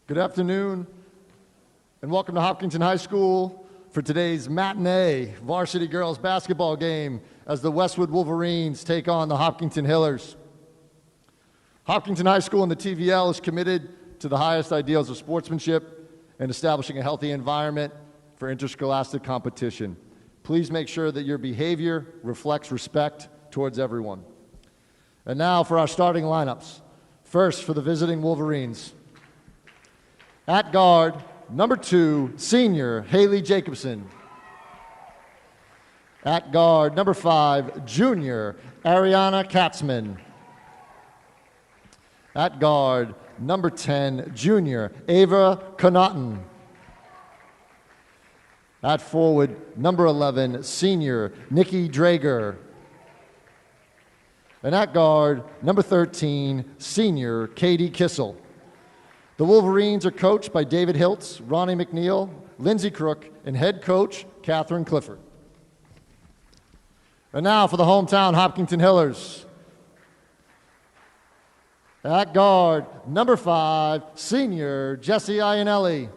Good afternoon, and welcome to Hopkinton High School for today's matinee varsity girls basketball game as the Westwood Wolverines take on the Hopkinton Hillers. Hopkinton High School and the TVL is committed to the highest ideals of sportsmanship and establishing a healthy environment for interscholastic competition. Please make sure that your behavior reflects respect towards everyone. And now for our starting lineups. First, for the visiting Wolverines. At guard, number 2, senior Haley Jacobson. At guard, number 5, junior Ariana Katzman. At guard, number 10, junior Ava Connaughton. At forward, number 11, senior Nikki Drager. And at guard, number 13, senior Katie Kissel. The Wolverines are coached by David Hiltz, Ronnie McNeil, Lindsey Crook, and head coach Catherine Clifford. And now for the hometown Hopkinton Hillers. At guard, number 5, senior Jesse Iannelli.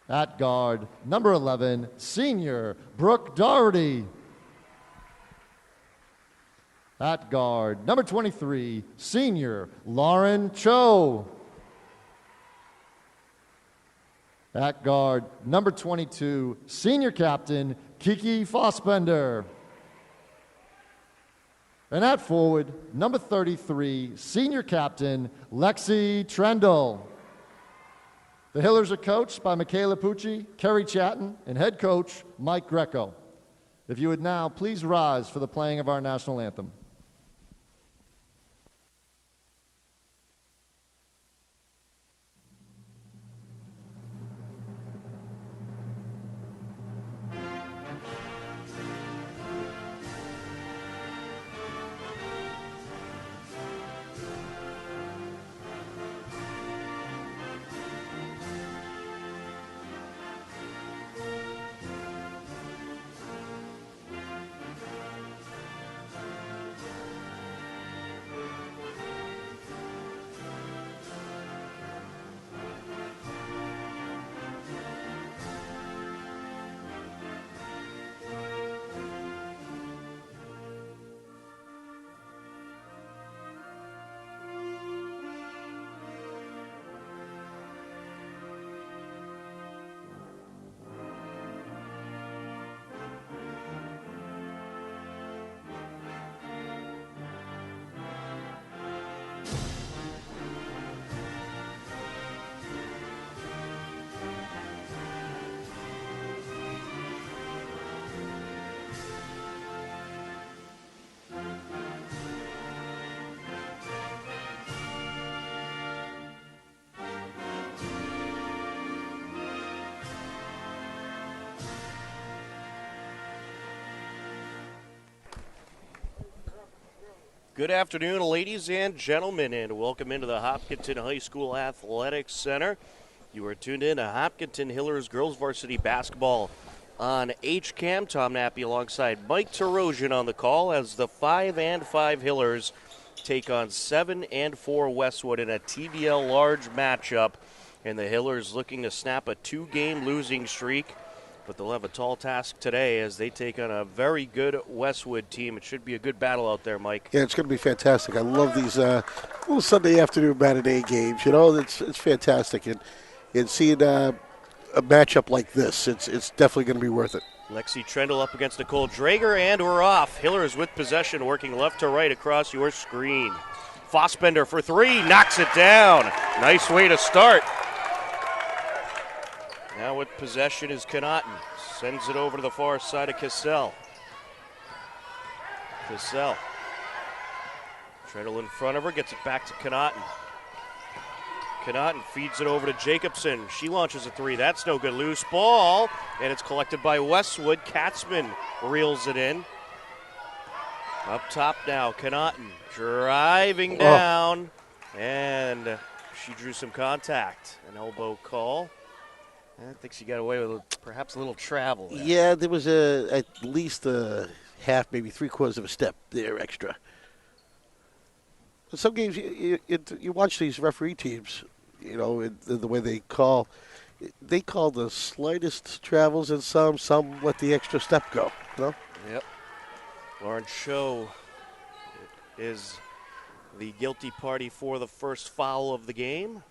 At guard, number 11, senior Brooke Doherty. At guard, number 23, senior Lauren Cho. At guard, number 22, senior captain Kiki Fossbender. And at forward, number 33, senior captain Lexi Trendle. The Hillers are coached by Michaela Pucci, Kerry Chatton, and head coach Mike Greco. If you would now please rise for the playing of our national anthem. Good afternoon, ladies and gentlemen, and welcome into the Hopkinton High School Athletics Center. You are tuned in to Hopkinton Hillers Girls Varsity Basketball on HCAM. Tom Nappy alongside Mike Terosian on the call as the 5-5 Hillers take on 7-4 Westwood in a TVL large matchup. And the Hillers looking to snap a 2-game losing streak. But they'll have a tall task today as they take on a very good Westwood team. It should be a good battle out there, Mike. Yeah, it's going to be fantastic. I love these little Sunday afternoon matinee games. You know, it's fantastic. And seeing a matchup like this, it's definitely going to be worth it. Lexi Trendle up against Nicole Drager, and we're off. Hillers with possession, working left to right across your screen. Fossbender for 3, knocks it down. Nice way to start. Now with possession is Connaughton. Sends it over to the far side of Cassell. Trendle in front of her, gets it back to Connaughton. Connaughton feeds it over to Jacobson. She launches a 3. That's no good. Loose ball, and it's collected by Westwood. Katzman reels it in. Up top now, Connaughton driving down, and she drew some contact. An elbow call. I think she got away with perhaps a little travel there. Yeah, there was at least a half, maybe 3/4 of a step there extra. some games you watch these referee teams, the way they call the slightest travels, and some let the extra step go. Yep. Lauren Cho is the guilty party for the first foul of the game.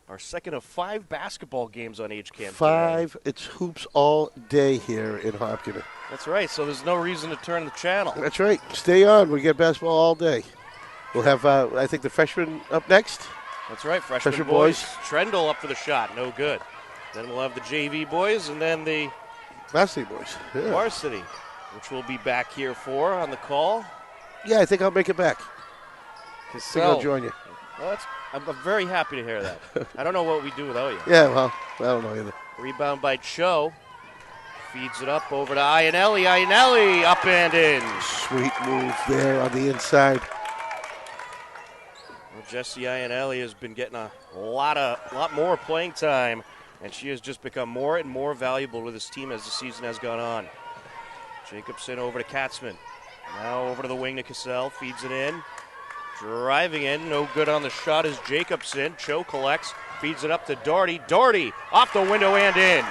Our second of 5 basketball games on HCAM. 5. Today. It's hoops all day here in Hopkins. That's right. So there's no reason to turn the channel. That's right. Stay on. We get basketball all day. We'll have, I think, the freshmen up next. That's right. Freshman boys. Trendle up for the shot. No good. Then we'll have the JV boys and then the Varsity boys. Yeah. Varsity, which we'll be back here for on the call. Yeah, I think I'll make it back. I think I'll join you. Well, I'm very happy to hear that. I don't know what we'd do without you. Yeah, well, I don't know either. Rebound by Cho. Feeds it up over to Iannelli. Iannelli up and in. Sweet move there on the inside. Well, Jessie Iannelli has been getting a lot more playing time, and she has just become more and more valuable with this team as the season has gone on. Jacobson over to Katzman. Now over to the wing to Cassell. Feeds it in. Driving in. No good on the shot is Jacobson. Cho collects. Feeds it up to Doherty. Doherty off the window and in.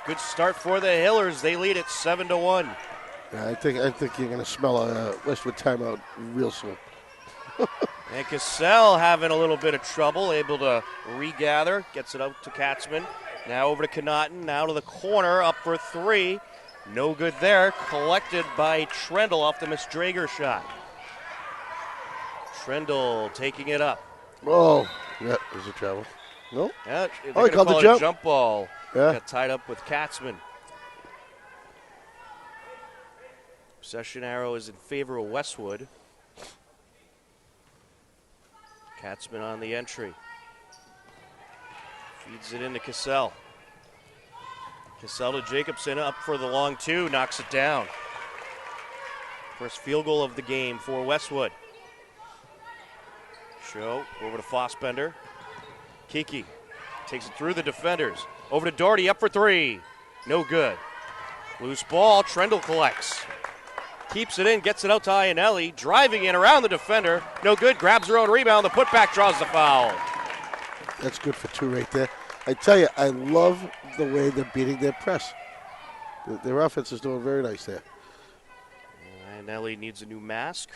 Good start for the Hillers. They lead it 7-1. Yeah, I think you're going to smell a Westwood timeout real soon. And Cassell having a little bit of trouble, able to regather. Gets it out to Katzman. Now over to Connaughton. Now to the corner, up for 3. No good there. Collected by Trendle off the Miss Drager shot. Trendle taking it up. Oh, yeah, there's a travel. No? Yeah, he called the jump. Jump ball. Yeah. Got tied up with Katzman. Possession arrow is in favor of Westwood. Katzman on the entry. Feeds it into Cassell. Cassell to Jacobson, up for the long 2, knocks it down. First field goal of the game for Westwood. Show over to Fossbender. Kiki takes it through the defenders. Over to Doherty, up for 3. No good. Loose ball, Trendle collects. Keeps it in, gets it out to Iannelli. Driving in around the defender. No good, grabs her own rebound. The putback draws the foul. That's good for 2 right there. I tell you, I love the way they're beating their press. Their offense is doing very nice there. Iannelli needs a new mask.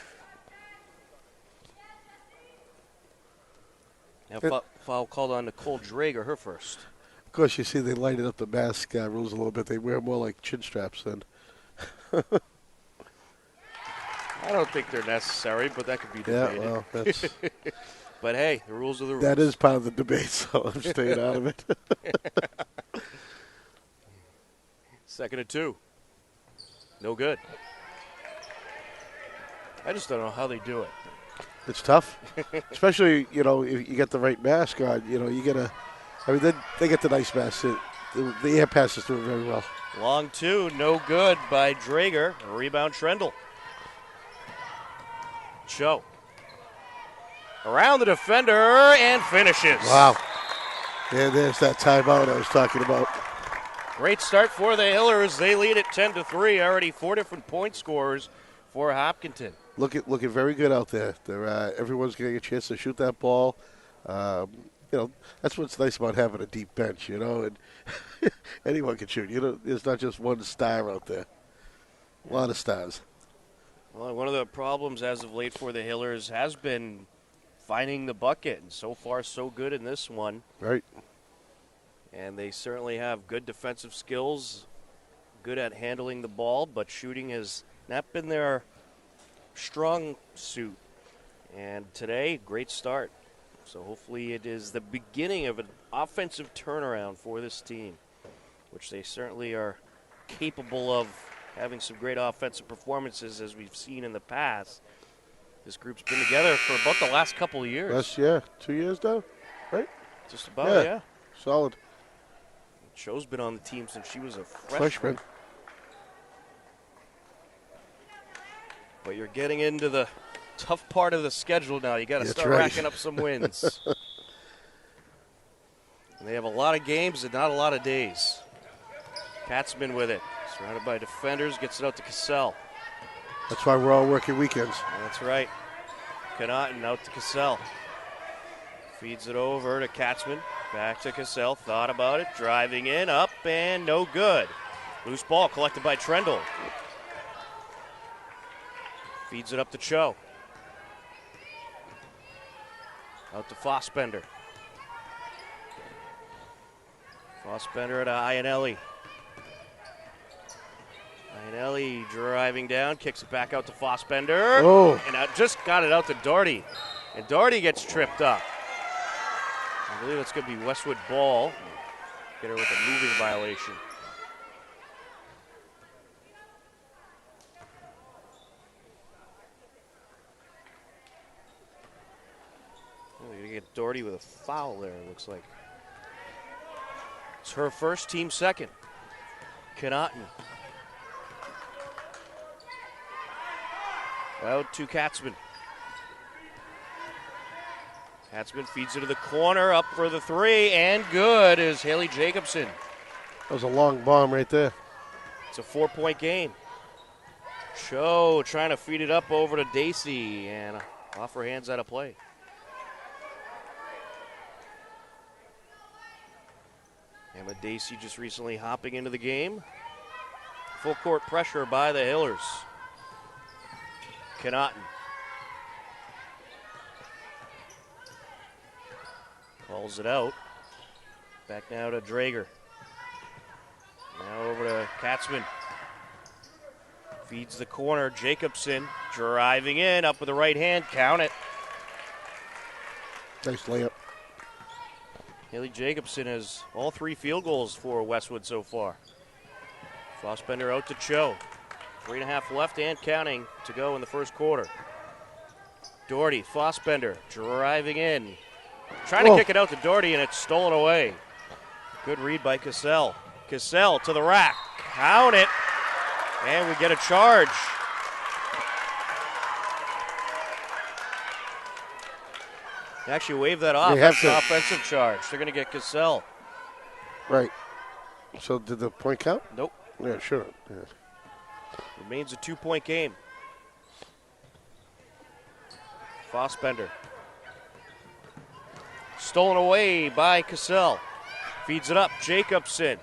Now foul called on Nicole Drager, her first. Of course, you see they lighted up the mask rules a little bit. They wear more like chin straps then. I don't think they're necessary, but that could be debated. Yeah, well, that's... But hey, the rules are the rules. That is part of the debate, so I'm staying out of it. 2nd and 2. No good. I just don't know how they do it. It's tough, especially, if you get the right mask on, you get they get the nice mask. The air passes through it very well. Long 2, no good by Drager. Rebound Trendle. Cho. Around the defender and finishes. Wow. And there's that timeout I was talking about. Great start for the Hillers. They lead at 10-3. Already 4 different point scorers for Hopkinton. Looking very good out there. Everyone's getting a chance to shoot that ball. That's what's nice about having a deep bench, and anyone can shoot. There's not just one star out there. A lot of stars. Well, one of the problems as of late for the Hillers has been finding the bucket, and so far so good in this one. Right. And they certainly have good defensive skills, good at handling the ball, but shooting has not been their strong suit. And today, great start. So hopefully it is the beginning of an offensive turnaround for this team, which they certainly are capable of having some great offensive performances as we've seen in the past. This group's been together for about the last couple of years. 2 years now, right? Just about, yeah. Solid. Cho's been on the team since she was a freshman. But you're getting into the tough part of the schedule now. You got to start racking up some wins. And they have a lot of games and not a lot of days. Katzman with it. Surrounded by defenders, gets it out to Cassell. That's why we're all working weekends. That's right. Connaughton out to Cassell. Feeds it over to Katzman. Back to Cassell. Thought about it. Driving in, up, and no good. Loose ball collected by Trendle. Feeds it up to Cho. Out to Fossbender. Fossbender to Iannelli. Iannelli driving down, kicks it back out to Fossbender. Oh. And just got it out to Doherty. And Doherty gets tripped up. I believe it's going to be Westwood ball. Get her with a moving violation. Oh, you're going to get Doherty with a foul there, it looks like. It's her first, team second. Connaughton. Out to Katzman. Katzman feeds it to the corner, up for the three, and good is Haley Jacobson. That was a long bomb right there. It's a 4-point game. Cho trying to feed it up over to Dacey, and off her hands out of play. Emma Dacey just recently hopping into the game. Full court pressure by the Hillers. Connaughton. Calls it out. Back now to Drager. Now over to Katzman. Feeds the corner. Jacobson driving in, up with the right hand. Count it. Nice layup. Haley Jacobson has all 3 field goals for Westwood so far. Fossbender out to Cho. 3.5 left and counting to go in the first quarter. Doherty, Fossbender driving in. Trying to kick it out to Doherty, and it's stolen away. Good read by Cassell. Cassell to the rack. Count it. And we get a charge. They actually waved that off. That's an offensive charge. They're going to get Cassell. Right. So did the point count? Nope. Yeah, sure. Yeah. Remains a 2-point game. Fossbender. Stolen away by Cassell. Feeds it up. Jacobson.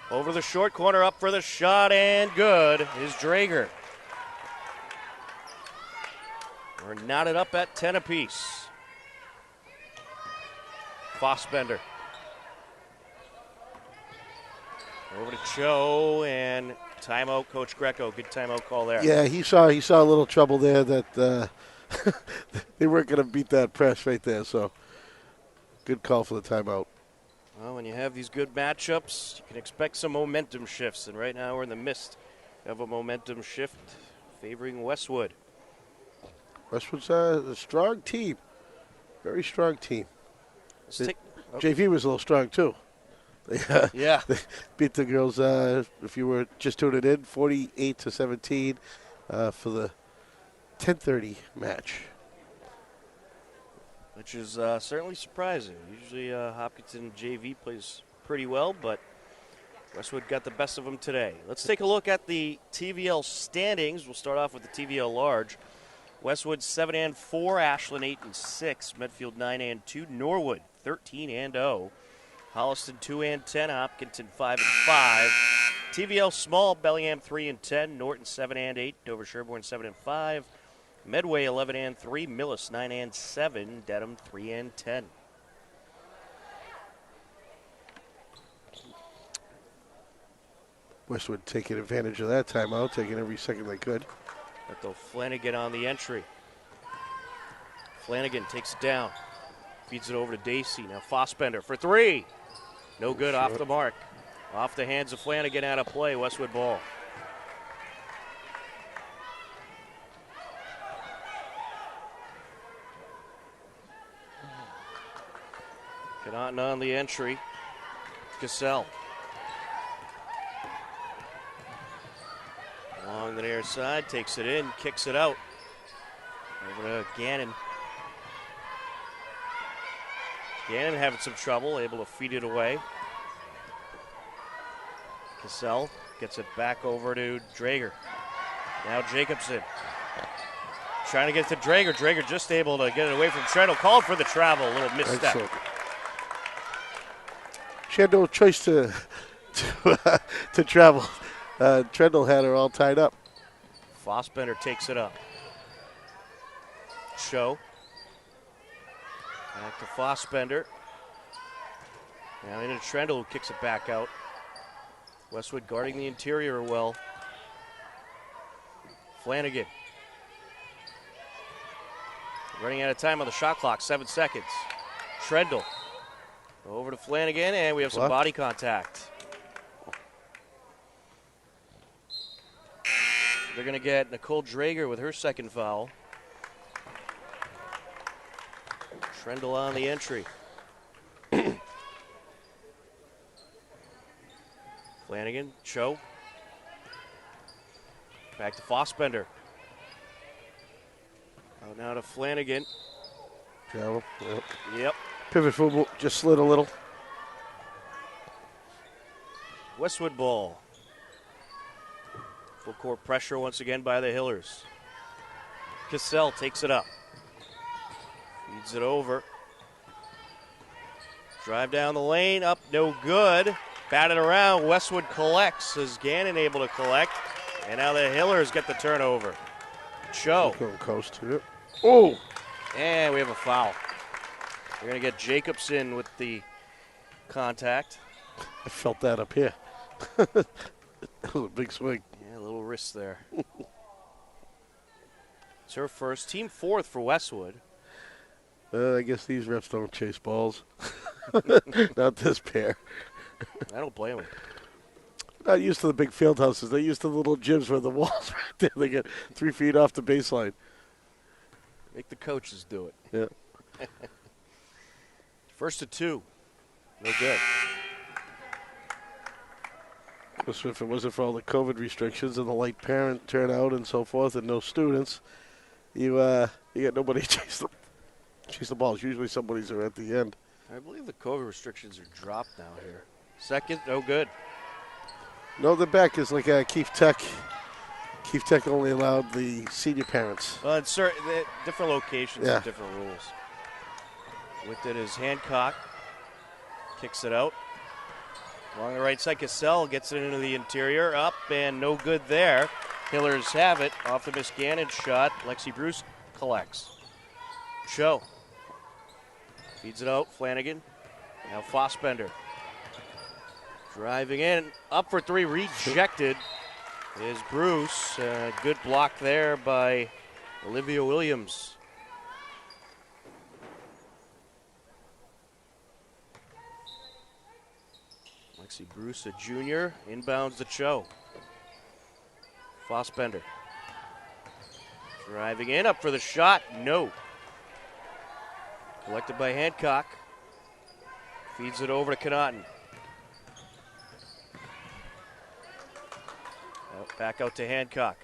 Over the short corner, up for the shot, and good is Drager. We're knotted up at 10 apiece. Fossbender. Over to Cho, and timeout, Coach Greco. Good timeout call there. Yeah, he saw a little trouble there that they weren't going to beat that press right there. So good call for the timeout. Well, when you have these good matchups, you can expect some momentum shifts, and right now we're in the midst of a momentum shift favoring Westwood. Westwood's a strong team, very strong team. JV was a little strong too. Yeah. They beat the girls, if you were just tuning in, 48-17 for the 10:30 match. Which is certainly surprising. Usually Hopkinton JV plays pretty well, but Westwood got the best of them today. Let's take a look at the TVL standings. We'll start off with the TVL large. Westwood 7-4, Ashland 8-6, Medfield 9-2, Norwood 13-0, Holliston 2-10, Hopkinton 5-5, TVL small, Bellingham 3-10, Norton 7-8, Dover Sherborne 7-5, Medway 11-3, Millis 9-7, Dedham 3-10. Westwood taking advantage of that timeout, taking every second they could. But though Flanagan on the entry. Flanagan takes it down. Feeds it over to Dacey. Now Fossbender for 3. No good, off the mark. Off the hands of Flanagan, out of play. Westwood ball. Connaughton on the entry. Cassell. Along the near side, takes it in, kicks it out. Over to Gannon. Gannon having some trouble, able to feed it away. Cassell gets it back over to Drager. Now Jacobson Trying to get to Drager. Drager just able to get it away from Trendle. Called for the travel. A little misstep. Excellent. She had no choice to travel. Trendle had her all tied up. Fossbender takes it up. Show. Back to Fossbender. Now into Trendle, who kicks it back out. Westwood guarding the interior well. Flanagan. Running out of time on the shot clock, 7 seconds. Trendle. Over to Flanagan, and we have some body contact. They're going to get Nicole Drager with her second foul. Trendle on the entry. Flanagan, Cho. Back to Fossbender. Out now to Flanagan. Travel. Yep. Pivot football just slid a little. Westwood ball. Full court pressure once again by the Hillers. Cassell takes it up. Feeds it over. Drive down the lane, up, no good. Batted around, Westwood collects. Is Gannon able to collect? And now the Hillers get the turnover. Cho. Coast. Yep. Oh! And we have a foul. We're going to get Jacobson with the contact. I felt that up here. That was a big swing. Yeah, a little wrist there. It's her first. Team fourth for Westwood. I guess these refs don't chase balls. Not this pair. I don't blame them. Not used to the big field houses. They're used to the little gyms where the wall's right there. They get 3 feet off the baseline. Make the coaches do it. Yeah. First to 2. No good. If it wasn't for all the COVID restrictions and the light parent turnout and so forth and no students, you get nobody to chase the balls. Usually somebody's there at the end. I believe the COVID restrictions are dropped now here. Second, no good. No, the back is like Keefe Tech. Keefe Tech only allowed the senior parents. Well, in certain different locations have different rules. With it is Hancock. Kicks it out. Along the right side, Cassell gets it into the interior. Up and no good there. Hillers have it off the Miss Gannon shot. Lexi Bruce collects. Cho. Feeds it out. Flanagan. Now Fossbender. Driving in. Up for 3. Rejected is Bruce. Good block there by Olivia Williams. Lexi Bruce, a junior, inbounds the Cho. Fossbender. Driving in, up for the shot, no. Collected by Hancock. Feeds it over to Connaughton. Back out to Hancock.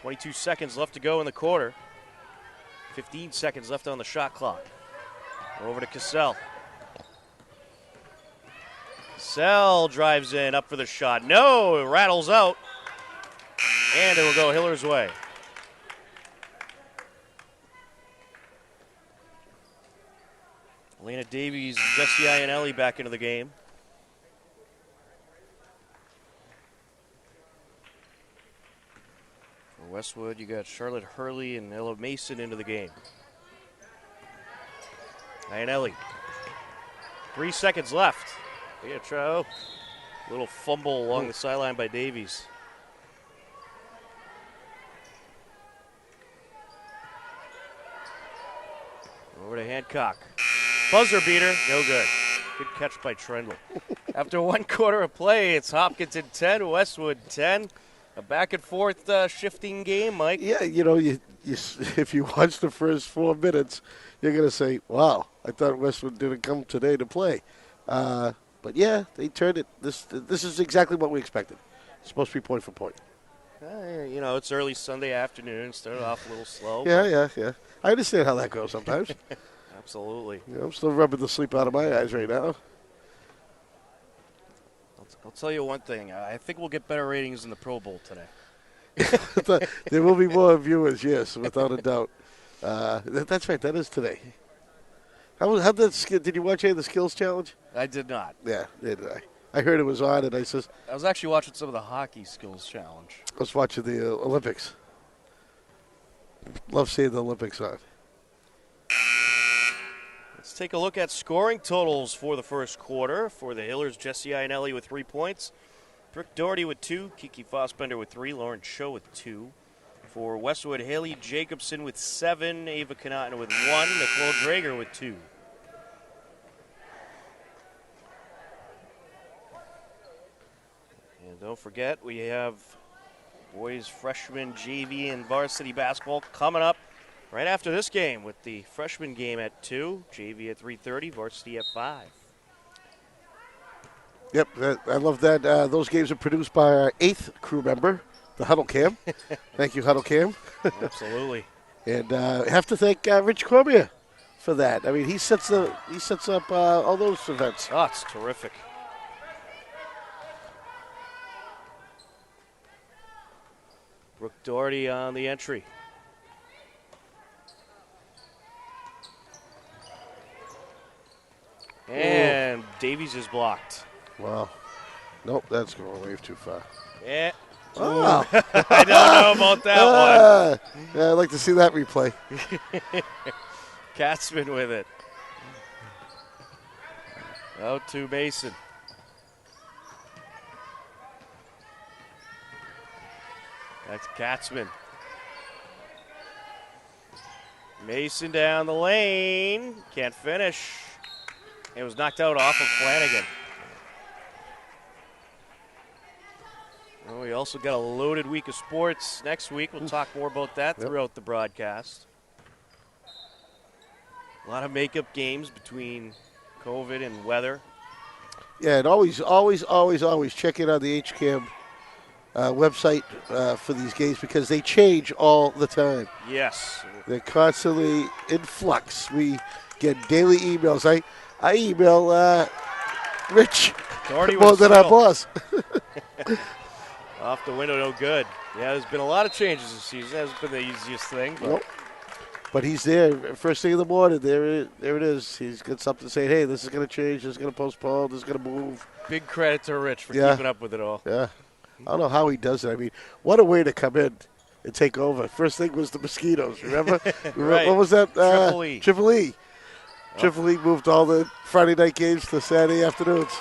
22 seconds left to go in the quarter. 15 seconds left on the shot clock. Over to Cassell. Cassell drives in, up for the shot. No, it rattles out. And it will go Hiller's way. Elena Davies, Jesse Iannelli back into the game. For Westwood, you got Charlotte Hurley and Ella Mason into the game. Iannelli. 3 seconds left. Little fumble along the sideline by Davies. Over to Hancock. Buzzer beater, no good. Good catch by Trendle. After 1 quarter of play, it's Hopkinton 10, Westwood 10. A back and forth shifting game, Mike. Yeah, you if you watch the first 4 minutes, you're going to say, wow, I thought Westwood didn't come today to play. But yeah, they turned it. This is exactly what we expected. It's supposed to be point for point. It's early Sunday afternoon. Started off a little slow. Yeah. I understand how that goes sometimes. Absolutely. I'm still rubbing the sleep out of my eyes right now. I'll tell you one thing. I think we'll get better ratings in the Pro Bowl today. There will be more viewers, yes, without a doubt. That's right. That is today. Did you watch any of the skills challenge? I did not. Yeah, did I? I heard it was on, and I was actually watching some of the hockey skills challenge. was watching the Olympics. Love seeing the Olympics on. Let's take a look at scoring totals for the first quarter. For the Hillers, Jesse Ionelli with 3 points. Brooke Doherty with 2. Kiki Fossbender with 3. Lauren Cho with 2. For Westwood, Haley Jacobson with 7. Ava Connaughton with 1. Nicole Drager with 2. And don't forget, we have boys freshman JV and varsity basketball coming up right after this game, with the freshman game at 2, JV at 3:30, varsity at 5. Yep, I love that. Those games are produced by our 8th crew member, the Huddle Cam. Thank you, Huddle Cam. Absolutely. And have to thank Rich Cormier for that. I mean, he sets up all those events. Oh, it's terrific. Brooke Doherty on the entry. And Davies is blocked. Wow. Nope, that's going way too far. Yeah. Oh. I don't know about that one. Yeah, I'd like to see that replay. Katzman with it. Out to Mason. That's Katzman. Mason down the lane. Can't finish. It was knocked out off of Flanagan. Well, we also got a loaded week of sports next week. We'll talk more about that throughout the broadcast. A lot of makeup games between COVID and weather. Yeah, and always check in on the HCAM website for these games, because they change all the time. Yes. They're constantly in flux. We get daily emails. I email Rich more than our boss. Off the window, no good. Yeah, there's been a lot of changes this season. That hasn't been the easiest thing. But, nope. But he's there first thing in the morning. There it is. He's got something to say. Hey, this is going to change. This is going to postpone. This is going to move. Big credit to Rich for keeping up with it all. Yeah. I don't know how he does it. I mean, what a way to come in and take over. First thing was the mosquitoes, remember? Right. What was that? Triple E. Triple E. Triple E moved all the Friday night games to Saturday afternoons.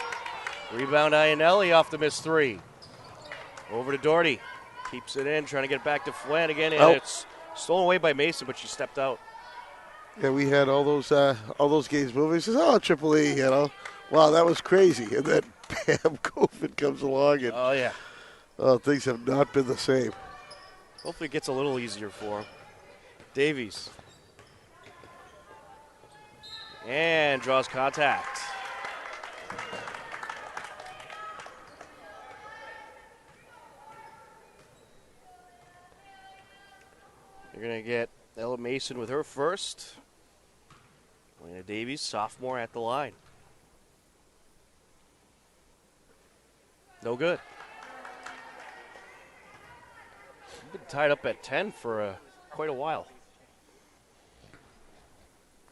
Rebound Ionelli off the missed 3. Over to Doherty. Keeps it in, trying to get it back to Flanagan, and it's stolen away by Mason, but she stepped out. Yeah, we had all those games moving. He says, "Oh, Triple E, wow, that was crazy." And then, bam, COVID comes along, and things have not been the same. Hopefully, it gets a little easier for him. Davies, and draws contact. You're going to get Ella Mason with her first. Elena Davies, sophomore, at the line. No good. Been tied up at 10 for quite a while.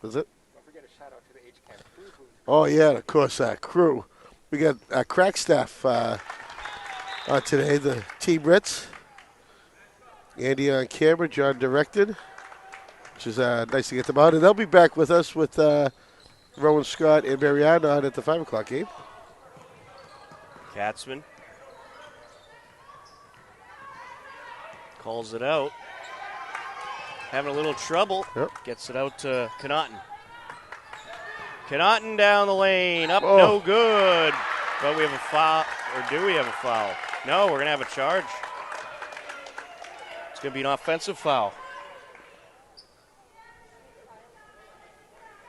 Was it? Don't forget a shout out to the HCAM crew. Oh, yeah, of course, crew. We got crack staff today, the Team Ritz. Andy on camera, John directed, which is nice to get them out. And they'll be back with us with Rowan Scott and Marianne on at the 5 o'clock game. Katzman calls it out. Having a little trouble. Yep. Gets it out to Connaughton. Connaughton down the lane. Up, no good. But we have a foul. Or do we have a foul? No, we're going to have a charge. It's going to be an offensive foul.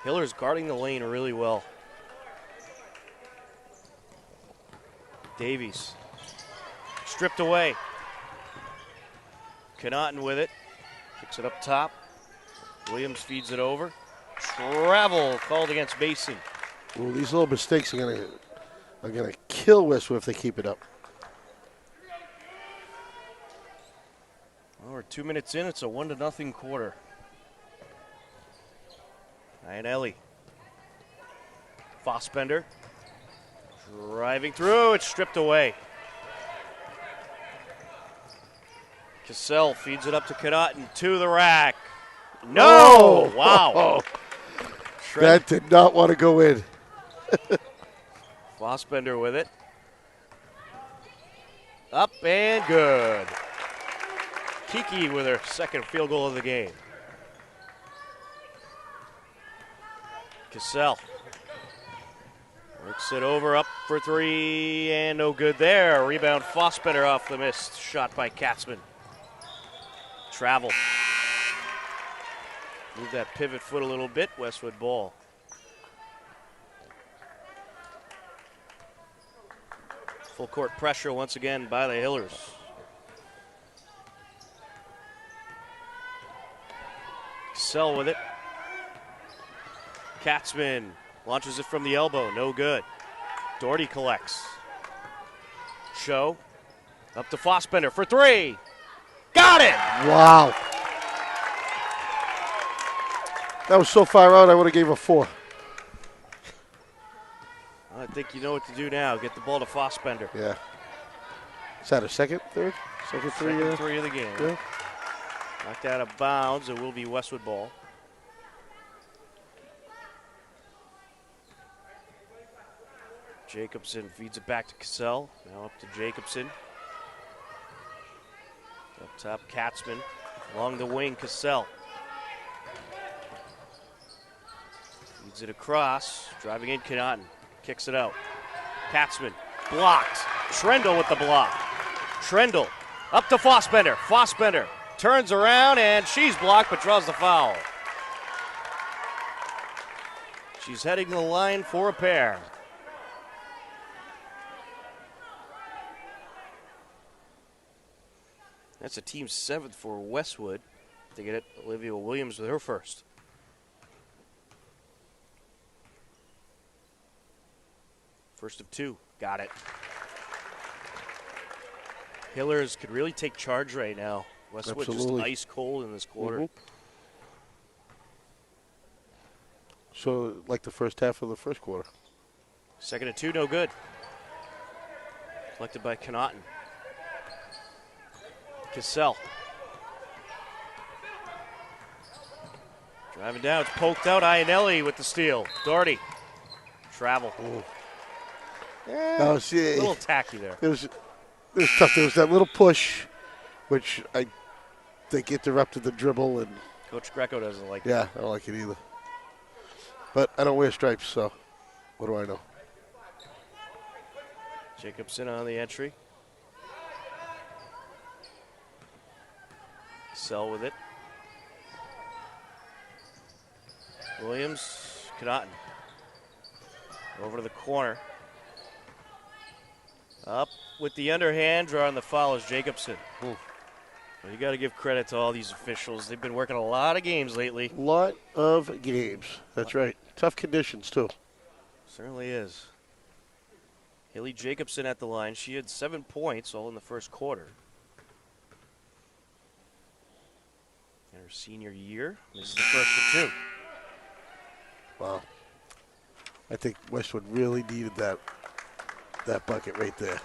Hiller's guarding the lane really well. Davies stripped away. Connaughton with it. Kicks it up top. Williams feeds it over. Travel called against Mason. Well, these little mistakes are gonna kill Westwood if they keep it up. We're 2 minutes in. It's a 1-0 quarter. Iannelli. Fossbender. Driving through. It's stripped away. Cassell feeds it up to Connaughton. To the rack. No! Oh! Wow. That did not want to go in. Fossbender with it. Up and good. Kiki with her second field goal of the game. Cassell works it over, up for three, and no good there. Rebound Fossbender off the missed shot by Katzman. Travel. Move that pivot foot a little bit. Westwood ball. Full court pressure once again by the Hillers. Cassell with it. Katzman launches it from the elbow. No good. Doherty collects. Show. Up to Fossbender for three. Got it! Wow. That was so far out, I would have gave a 4. I think you know what to do now. Get the ball to Fossbender. Yeah. Is that a second, third? Second three? Second three of the game. Yeah. Knocked out of bounds. It will be Westwood ball. Jacobson feeds it back to Cassell. Now up to Jacobson. Up top, Katzman. Along the wing, Cassell. Feeds it across. Driving in, Connaughton. Kicks it out. Katzman. Blocked. Trendle with the block. Trendle. Up to Fossbender. Fossbender turns around, and she's blocked, but draws the foul. She's heading to the line for a pair. That's a team 7th for Westwood. They get it, Olivia Williams with her first. First of 2. Got it. Hillers could really take charge right now. Westwood Absolutely. just ice cold in this quarter. Mm-hmm. So, like the first half of the first quarter. Second of 2, no good. Collected by Connaughton. Cassell. Driving down, it's poked out. Iannelli with the steal. Doherty. Travel. No, see, A little tacky there. It was tough. There was that little push, which I think interrupted the dribble, and Coach Greco doesn't like that. yeah, I don't like it either. But I don't wear stripes, so what do I know? Jacobson on the entry. Cassell with it. Williams, Connaughton. Over to the corner. Up with the underhand, drawing the foul is Jacobson. Well, you got to give credit to all these officials. They've been working a lot of games lately. Lot of games. That's right. Tough conditions, too. Certainly is. Haley Jacobson at the line. She had 7 points all in the first quarter. In her senior year, this is the first of 2. Wow. I think Westwood really needed that bucket right there.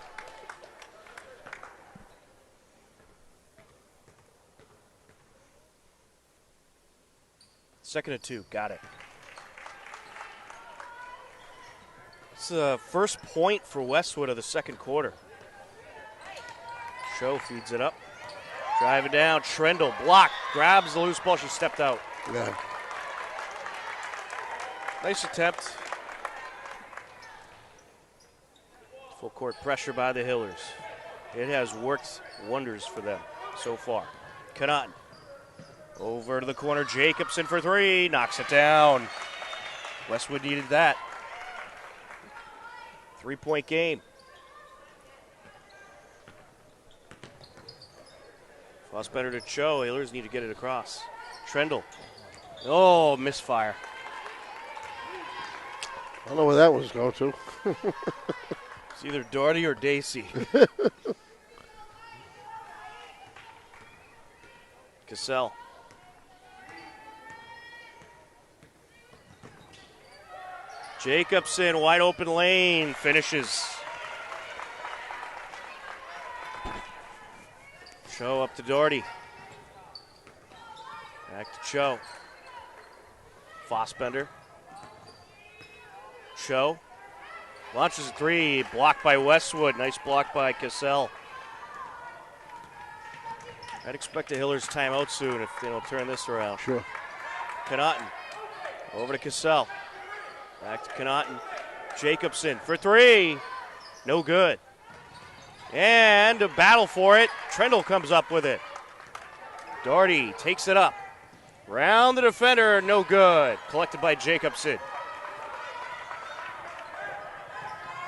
Second of 2, got it. It's the first point for Westwood of the second quarter. Show feeds it up. Driving down, Trendle, blocked, grabs the loose ball, she stepped out. Yeah. Nice attempt. Full court pressure by the Hillers. It has worked wonders for them so far. Connaughton. Over to the corner, Jacobson for 3, knocks it down. Westwood needed that. 3-point game. Fossbender to Cho. Hillers need to get it across. Trendle. Oh, misfire. I don't know where that was going to. It's either Doherty or Dacey. Cassell. Jacobson, wide open lane, finishes. Cho up to Doherty. Back to Cho. Fossbender. Cho. Launches a three, blocked by Westwood. Nice block by Cassell. I'd expect a Hillers timeout soon if they don't turn this around. Sure. Connaughton. Over to Cassell. Back to Connaughton. Jacobson for three. No good. And a battle for it. Trendle comes up with it. Doherty takes it up. Round the defender, no good. Collected by Jacobson.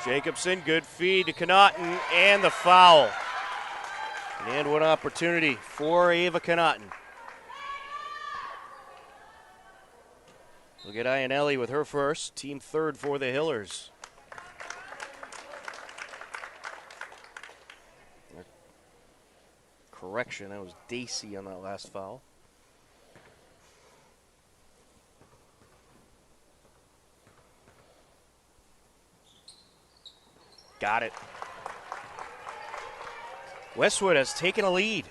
Jacobson, good feed to Connaughton, and the foul. And one opportunity for Ava Connaughton. We'll get Iannelli with her first, team third for the Hillers. Correction, that was Dacey on that last foul. Got it. Westwood has taken a lead.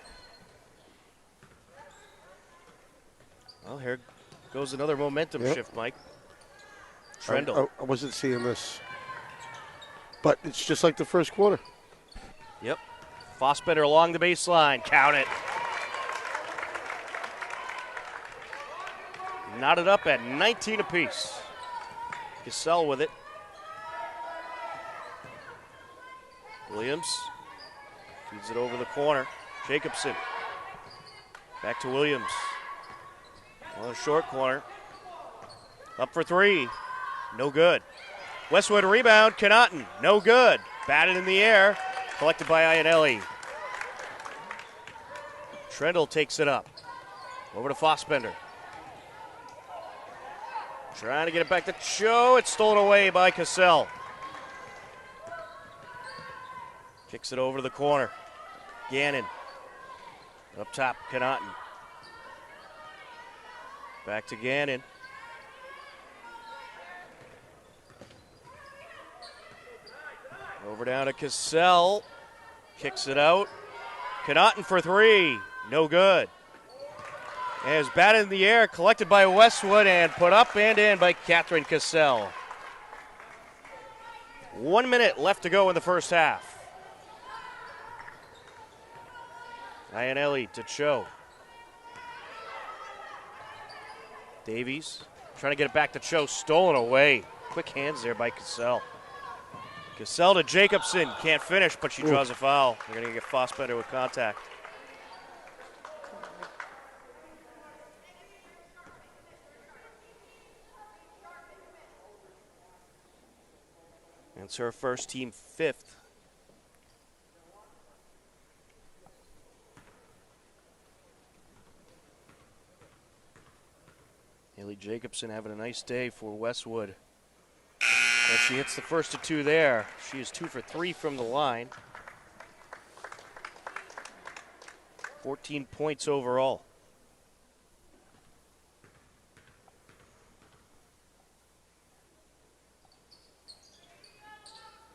Well, here goes another momentum shift, Mike. Trendle. I wasn't seeing this. But it's just like the first quarter. Yep. Fossbender along the baseline. Count it. Knotted up at 19 apiece. Cassell with it. Williams feeds it over the corner. Jacobson. Back to Williams. On the short corner. Up for three. No good. Westwood rebound. Connaughton. No good. Batted in the air. Collected by Iannelli. Trendle takes it up. Over to Fossbender. Trying to get it back to Cho. It's stolen away by Cassell. Kicks it over to the corner. Gannon. Up top, Connaughton. Back to Gannon. Over down to Cassell. Kicks it out. Connaughton for three. No good. And it's batted in the air, collected by Westwood, and put up and in by Catherine Cassell. 1 minute left to go in the first half. Iannelli to Cho. Davies trying to get it back to Cho. Stolen away. Quick hands there by Cassell. Cassell to Jacobson. Can't finish, but she draws a foul. They're going to get Fossbender with contact. And it's her first, team fifth. Haley Jacobson having a nice day for Westwood. As she hits the first of two there. She is 2 for 3 from the line. 14 points overall.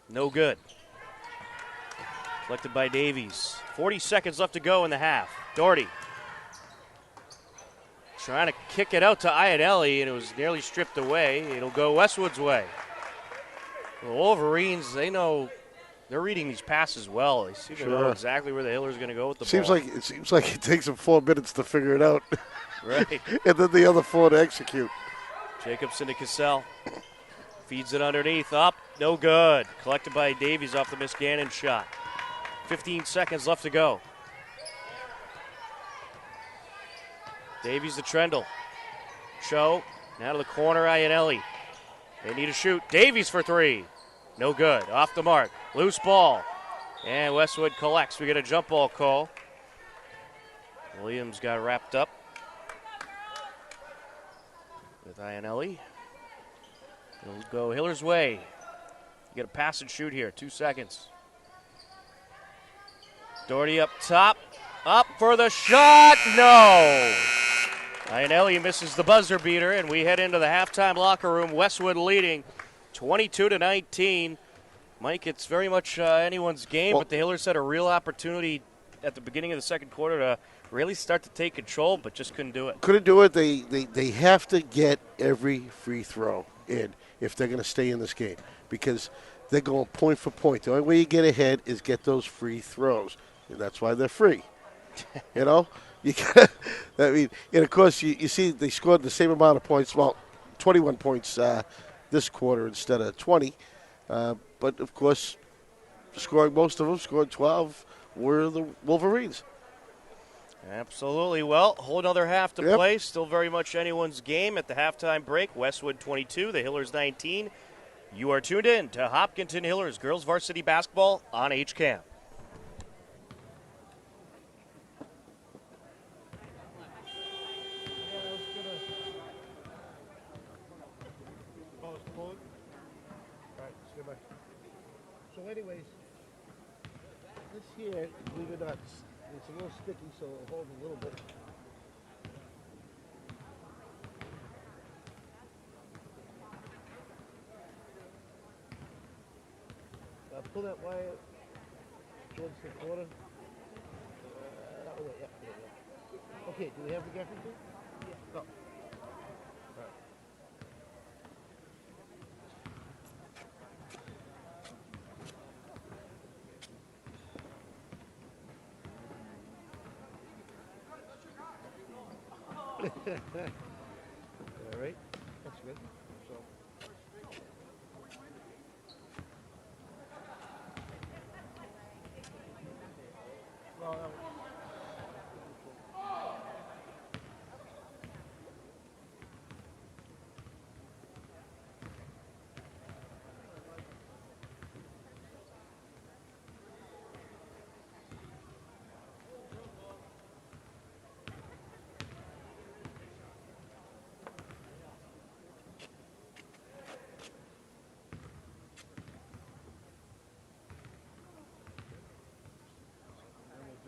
No good. Collected by Davies. 40 seconds left to go in the half. Doherty. Trying to kick it out to Iannelli, and it was nearly stripped away. It'll go Westwood's way. The Wolverines, they know, they're reading these passes well. They seem to know exactly where the Hillers are going to go with the ball. It seems like it takes them 4 minutes to figure it out. Right. And then the other 4 to execute. Jacobson to Cassell. Feeds it underneath. Up. No good. Collected by Davies off the Miss Gannon shot. 15 seconds left to go. Davies to Trendle. Cho. Now to the corner, Iannelli. They need to shoot. Davies for three. No good. Off the mark. Loose ball. And Westwood collects. We get a jump ball call. Williams got wrapped up with Iannelli. It'll go Hiller's way. You get a pass and shoot here. 2 seconds. Doherty up top. Up for the shot. No. Ionelli misses the buzzer beater, and we head into the halftime locker room. Westwood leading 22-19. Mike, it's very much anyone's game, but the Hillers had a real opportunity at the beginning of the second quarter to really start to take control, but just couldn't do it. Couldn't do it. They have to get every free throw in if they're going to stay in this game, because they're going point for point. The only way you get ahead is get those free throws, and that's why they're free. You know, I mean, and of course you see they scored the same amount of points. Well, 21 points this quarter instead of 20. But of course, scoring most of them, scored 12, were the Wolverines. Absolutely. Well, whole another half to play. Still very much anyone's game at the halftime break. Westwood 22, the Hillers 19. You are tuned in to Hopkinton Hillers girls varsity basketball on HCAM. So anyways, this here, believe it or not, it's a little sticky, so it'll hold a little bit. Pull that wire towards the corner. That way, yeah. Okay, do we have the gaffing tool? Yeah. No. All right, that's good. So.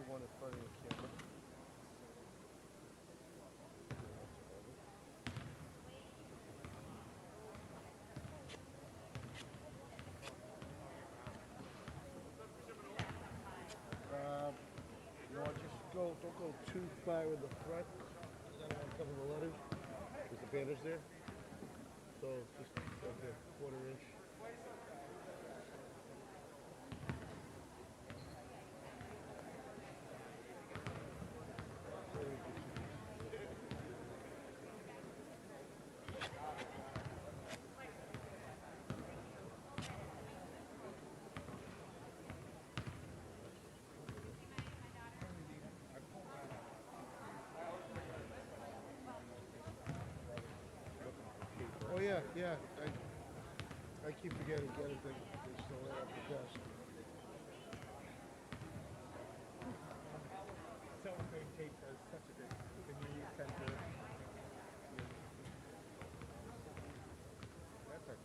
One in front of the camera. You know, just don't go too far in the front. I don't want to cover the letters. There's the banners there. So just like a quarter-inch. Oh yeah, yeah. I keep forgetting everything. It's still there at the desk. Cellophane tape does such a good convenient center. That's a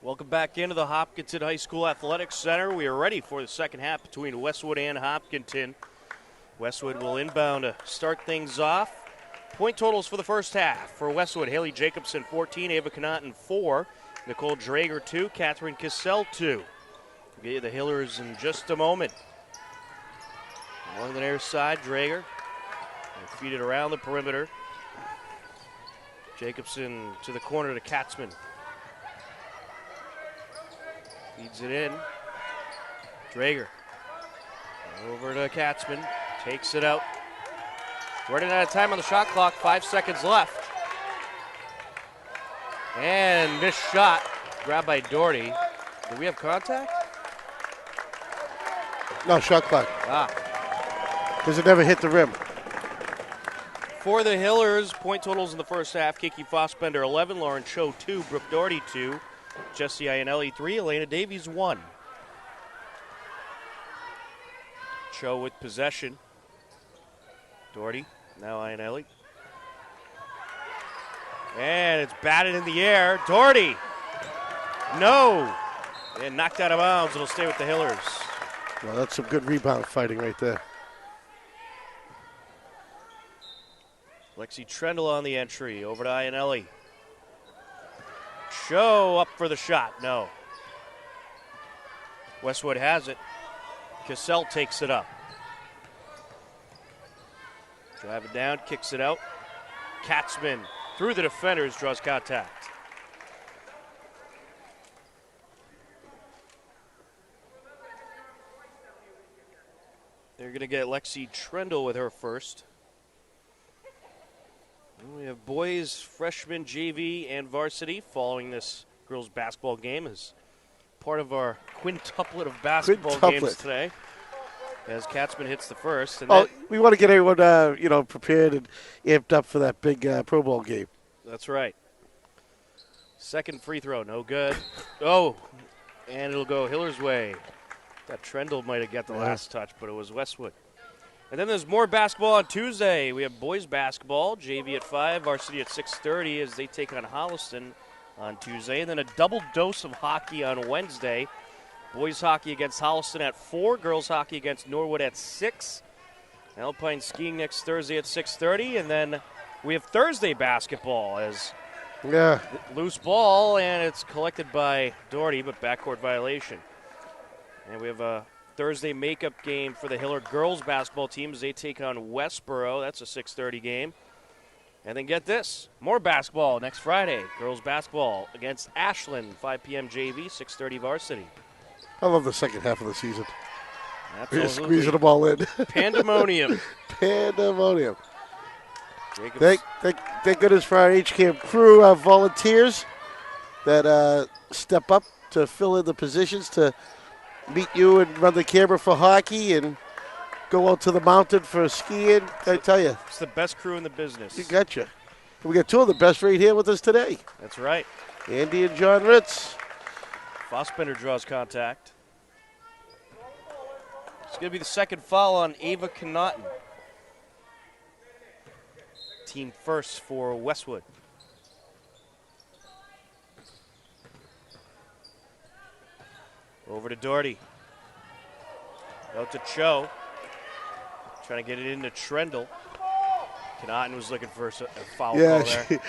Welcome back into the Hopkinton High School Athletics Center. We are ready for the second half between Westwood and Hopkinton. Westwood will inbound to start things off. Point totals for the first half. For Westwood, Haley Jacobson, 14, Ava Connaughton, 4, Nicole Drager, 2, Catherine Cassell, 2. We'll get you the Hillers in just a moment. Along the near side, Drager. And feed it around the perimeter. Jacobson to the corner to Katzman. Feeds it in. Drager. Over to Katzman. Takes it out. Running out of time on the shot clock. 5 seconds left. And missed shot. Grabbed by Doherty. Do we have contact? No, shot clock. Because it never hit the rim. For the Hillers, point totals in the first half. Kiki Fossbender, 11. Lauren Cho, 2. Brooke Doherty, 2. Jessie Iannelli, 3. Elena Davies, 1. Cho with possession. Doherty, now Iannelli. And it's batted in the air. Doherty, no. And knocked out of bounds. It'll stay with the Hillers. Well, that's some good rebound fighting right there. Lexi Trendle on the entry. Over to Iannelli. Cho up for the shot. No. Westwood has it. Cassell takes it up. Drive it down, kicks it out. Katzman through the defenders, draws contact. They're going to get Lexi Trendle with her first. We have boys, freshman, JV, and varsity following this girls' basketball game as part of our quintuplet of basketball games today. As Katzman hits the first. And we want to get everyone, prepared and amped up for that big Pro Bowl game. That's right. Second free throw, no good. Oh, and it'll go Hiller's way. That Trendle might have got the last touch, but it was Westwood. And then there's more basketball on Tuesday. We have boys basketball, JV at 5, varsity at 6:30 as they take on Holliston on Tuesday. And then a double dose of hockey on Wednesday. Boys hockey against Holliston at 4, girls hockey against Norwood at 6. Alpine skiing next Thursday at 6:30. And then we have Thursday basketball as loose ball, and it's collected by Doherty, but backcourt violation. And we have a Thursday makeup game for the Hiller girls basketball team as they take on Westboro. That's a 6:30 game. And then get this, more basketball next Friday. Girls basketball against Ashland, 5 p.m. JV, 6:30 varsity. I love the second half of the season. Absolutely. We're just squeezing them all in. Pandemonium. Pandemonium. Thank goodness for our HCAM crew, our volunteers that step up to fill in the positions to meet you and run the camera for hockey and go out to the mountain for skiing. I tell you. It's the best crew in the business. You gotcha. We got two of the best right here with us today. That's right. Andy and John Ritz. Fossbender draws contact. It's going to be the second foul on Ava Connaughton. Team first for Westwood. Over to Doherty. Out to Cho. Trying to get it into Trendle. Connaughton was looking for a foul call there.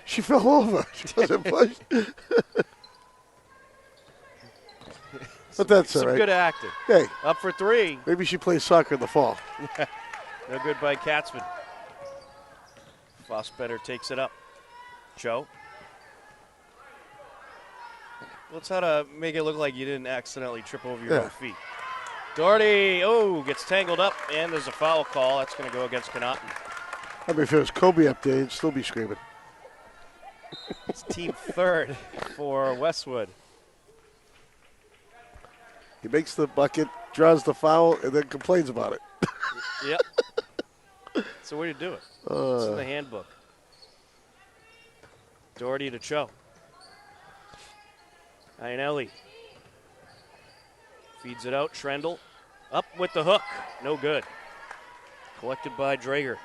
She fell over. She wasn't pushed. But that's all right. Some good acting. Hey. Up for 3. Maybe she plays soccer in the fall. No good by Katzman. Fossbender takes it up. Cho. Let's how to make it look like you didn't accidentally trip over your own feet. Doherty, gets tangled up, and there's a foul call. That's going to go against Connaughton. I mean, if it was Kobe up there, he'd still be screaming. It's team third for Westwood. He makes the bucket, draws the foul, and then complains about it. Yep. That's the way to do it. It's in the handbook. Doherty to Cho. Iannelli feeds it out. Trendle up with the hook. No good. Collected by Drager.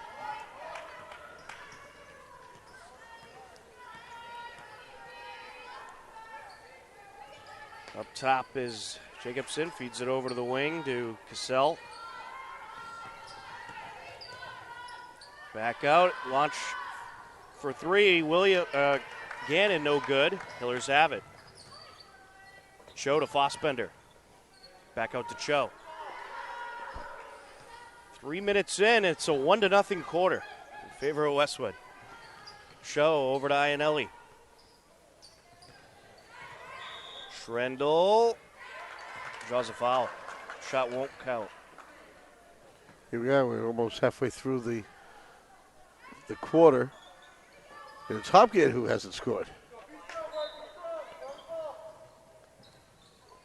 Up top is Jacobson, feeds it over to the wing to Cassell. Back out, launch for three. Gannon, no good. Hillers have it. Cho to Fossbender. Back out to Cho. 3 minutes in, it's a 1-0 quarter in favor of Westwood. Cho over to Iannelli. Trendle draws a foul. Shot won't count. Here we are. We're almost halfway through the quarter. And it's Hopkins who hasn't scored.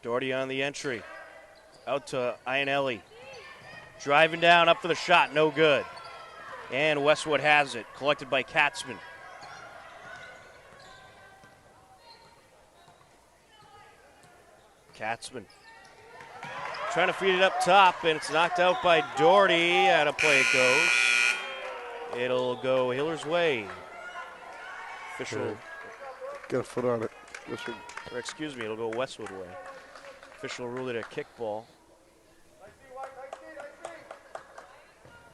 Doherty on the entry. Out to Iannelli. Driving down, up for the shot, no good. And Westwood has it, collected by Katzman. Katzman trying to feed it up top, and it's knocked out by Doherty. Out of play it goes. It'll go Hiller's way. Official. Got a foot on it. Or excuse me, it'll go Westwood way. Official ruled it a kickball.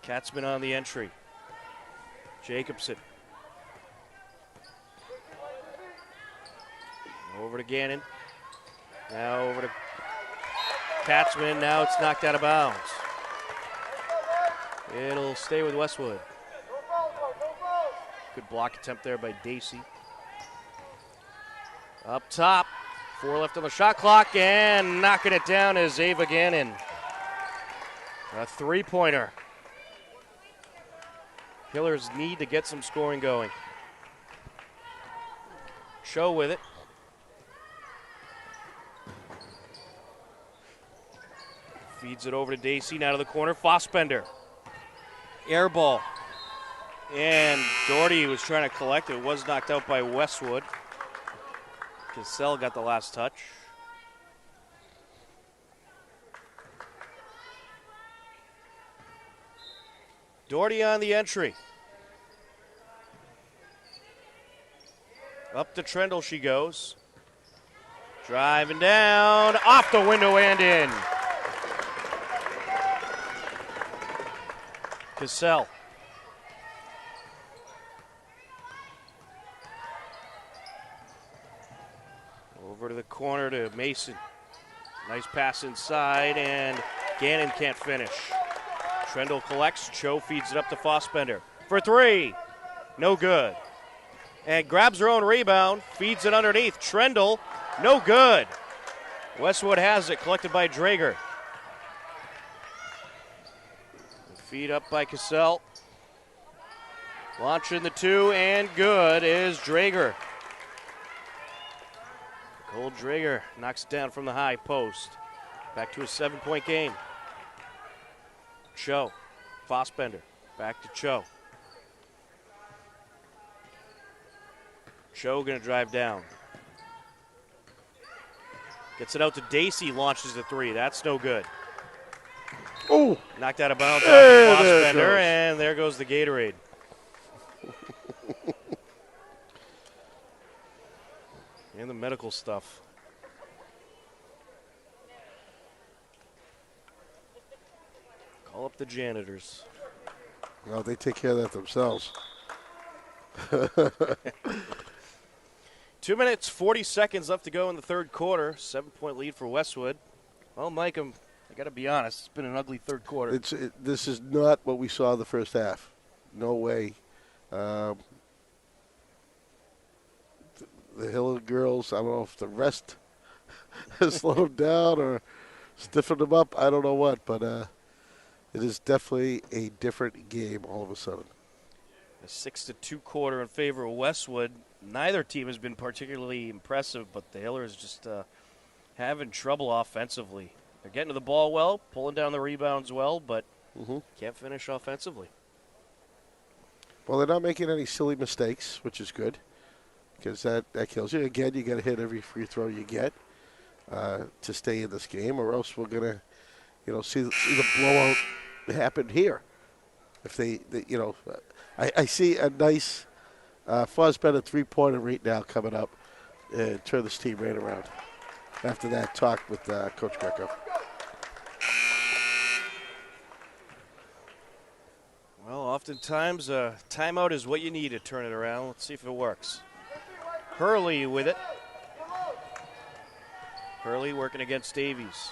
Katzman on the entry. Jacobson. Over to Gannon. Now over to Katzman. Now it's knocked out of bounds. It'll stay with Westwood. Good block attempt there by Dacey. Up top. 4 left on the shot clock, and knocking it down is Ava Gannon. A three-pointer. Hillers need to get some scoring going. Cho with it. Feeds it over to Dacey, now to the corner. Fossbender. Air ball. And Doherty was trying to collect it. It was knocked out by Westwood. Cassell got the last touch. Doherty on the entry. Up to Trendle she goes. Driving down, off the window and in. Cassell. Over to the corner to Mason. Nice pass inside, and Gannon can't finish. Trendle collects. Cho feeds it up to Fossbender. For three. No good. And grabs her own rebound. Feeds it underneath. Trendle. No good. Westwood has it. Collected by Drager. Feed up by Cassell. Launching the two, and good is Drager. Cole Drager knocks it down from the high post. Back to a 7-point game. Cho. Fossbender. Back to Cho. Cho going to drive down. Gets it out to Dacey. Launches the three. That's no good. Oh! Knocked out of bounds off Hey, Fossbender, and there goes the Gatorade. And the medical stuff. Call up the janitors. Well, they take care of that themselves. 2 minutes, 40 seconds left to go in the third quarter. 7-point lead for Westwood. Well, Mike, I got to be honest, it's been an ugly third quarter. This is not what we saw the first half. No way. The Hill girls, I don't know if the rest has slowed them down or stiffened them up. I don't know what, but it is definitely a different game all of a sudden. A 6-2 quarter in favor of Westwood. Neither team has been particularly impressive, but the Hillers just having trouble offensively. They're getting to the ball well, pulling down the rebounds well, but can't finish offensively. Well, they're not making any silly mistakes, which is good, because that kills you. Again, you got to hit every free throw you get to stay in this game, or else we're gonna, see the blowout happen here. If they I see a nice Fossbender three-pointer right now coming up and turn this team right around. after that talk with Coach Greco. Well, oftentimes a timeout is what you need to turn it around. Let's see if it works. Hurley with it. Hurley working against Davies.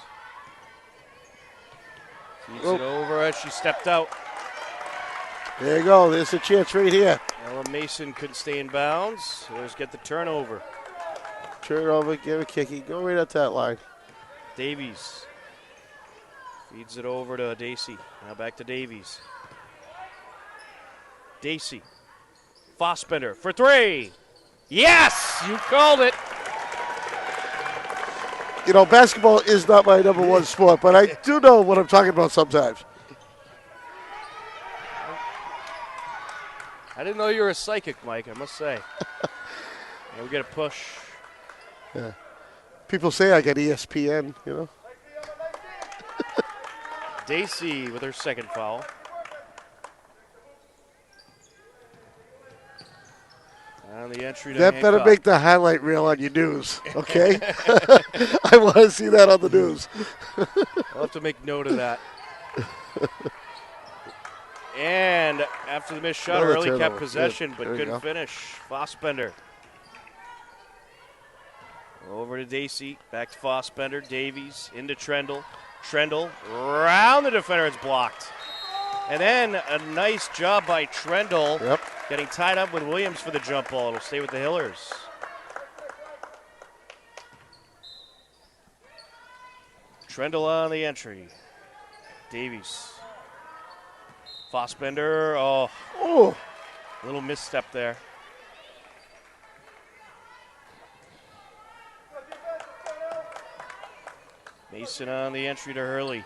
Feeds it over as she stepped out. There you go. There's a chance right here. Ella Mason couldn't stay in bounds. Let's get the turnover. Turnover, give a kicky. Go right at that line. Davies feeds it over to Dacey. Now back to Davies. Dacey. Fossbender for three. Yes! You called it. You know, basketball is not my number one sport, but I do know what I'm talking about sometimes. I didn't know you were a psychic, Mike, I must say. And we get a push. Yeah. People say I got ESPN, you know. Dacey with her second foul. On the entry to That better Hancock. make the highlight reel on your news, okay? I want to see that on the news. I'll have to make note of that. And after the missed shot, Another Early kept turnover. possession, Good. but There you couldn't go. finish. Fossbender. Over to Dacey. Back to Fossbender. Davies into Trendle. Trendle round the defender. It's blocked. And then a nice job by Trendle. Yep. Getting tied up with Williams for the jump ball. It'll stay with the Hillers. Trendle on the entry. Davies. Fossbender. Oh, little misstep there. Mason on the entry to Hurley.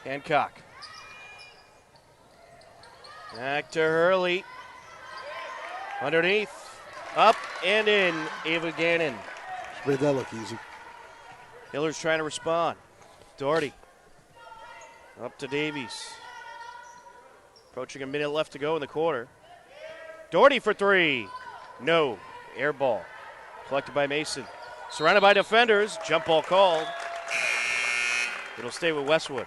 Hancock. Back to Hurley. Underneath. Up and in. Ava Gannon. Made that look easy. Hiller's trying to respond. Doherty. Up to Davies. Approaching a minute left to go in the quarter. Doherty for three. No. Air ball. Collected by Mason. Surrounded by defenders. Jump ball called. It'll stay with Westwood.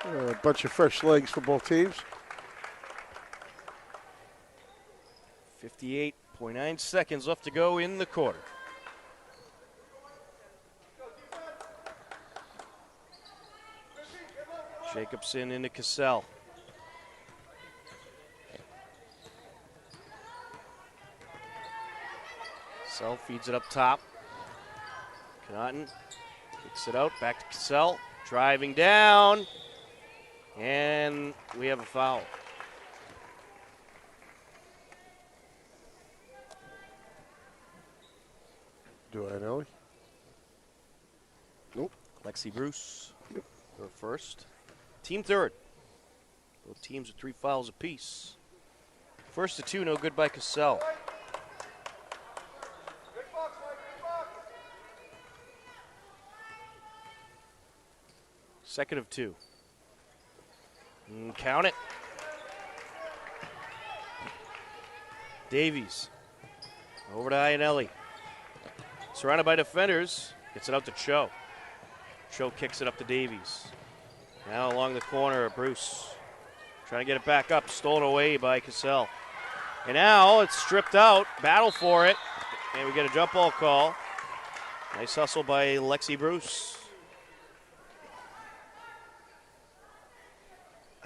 A bunch of fresh legs for both teams. 58.9 seconds left to go in the quarter. Jacobson into Cassell. Cassell feeds it up top. Connaughton kicks it out, back to Cassell. Driving down. And we have a foul. Do I know? Nope. Lexi Bruce, her first. Team third. Both teams with 3 fouls apiece. First to 2, no good by Cassell. Second of 2. Count it. Davies. Over to Iannelli. Surrounded by defenders. Gets it out to Cho. Cho kicks it up to Davies. Now along the corner, Bruce. Trying to get it back up. Stolen away by Cassell. And now it's stripped out. Battle for it. And we get a jump ball call. Nice hustle by Lexi Bruce.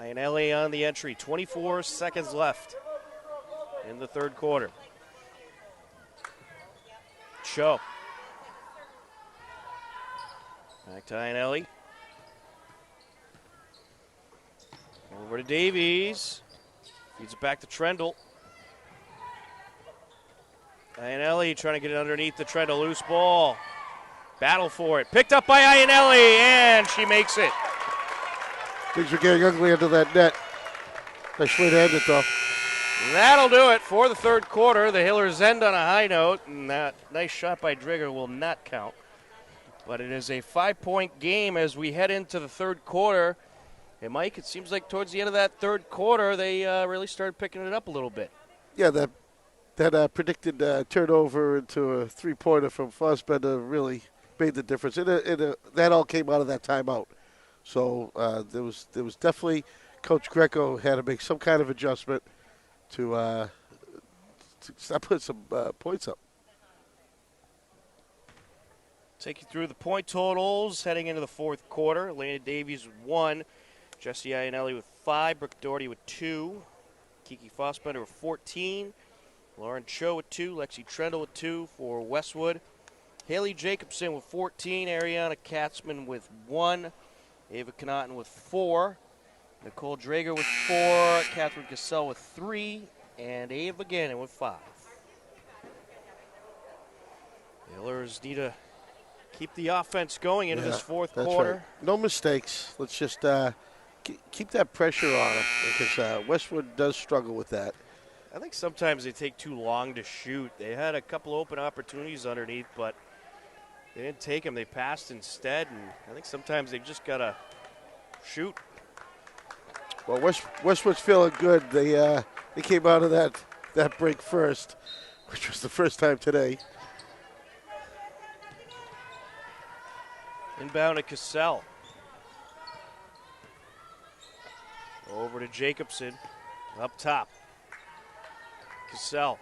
Iannelli on the entry. 24 seconds left in the third quarter. Cho. Back to Iannelli. Over to Davies. Feeds it back to Trendle. Iannelli trying to get it underneath the Trendle. Loose ball. Battle for it. Picked up by Iannelli, and she makes it. Things are getting ugly under that net. Nice way to end it, though. That'll do it for the third quarter. The Hillers end on a high note, and that nice shot by Drigger will not count. But it is a 5-point game as we head into the third quarter. Hey, Mike, it seems like towards the end of that third quarter, they really started picking it up a little bit. Yeah, that predicted turnover into a three-pointer from Fossbender really made the difference. That all came out of that timeout. So there was definitely Coach Greco had to make some kind of adjustment to start putting some points up. Take you through the point totals heading into the fourth quarter. Elena Davies with 1, Jesse Iannelli with 5, Brooke Doherty with 2, Kiki Fossbender with 14, Lauren Cho with 2, Lexi Trendle with 2 for Westwood, Haley Jacobson with 14, Ariana Katzman with 1, Ava Connaughton with 4, Nicole Drager with 4, Catherine Cassell with 3, and Ava Gannon with 5. The Hillers need to keep the offense going into this fourth quarter. Right. No mistakes. Let's just keep that pressure on them because Westwood does struggle with that. I think sometimes they take too long to shoot. They had a couple open opportunities underneath, but they didn't take them. They passed instead, and I think sometimes they've just got to shoot. Well, Westwood's feeling good. They came out of that break first, which was the first time today. Inbound to Cassell. Over to Jacobson. Up top. Cassell.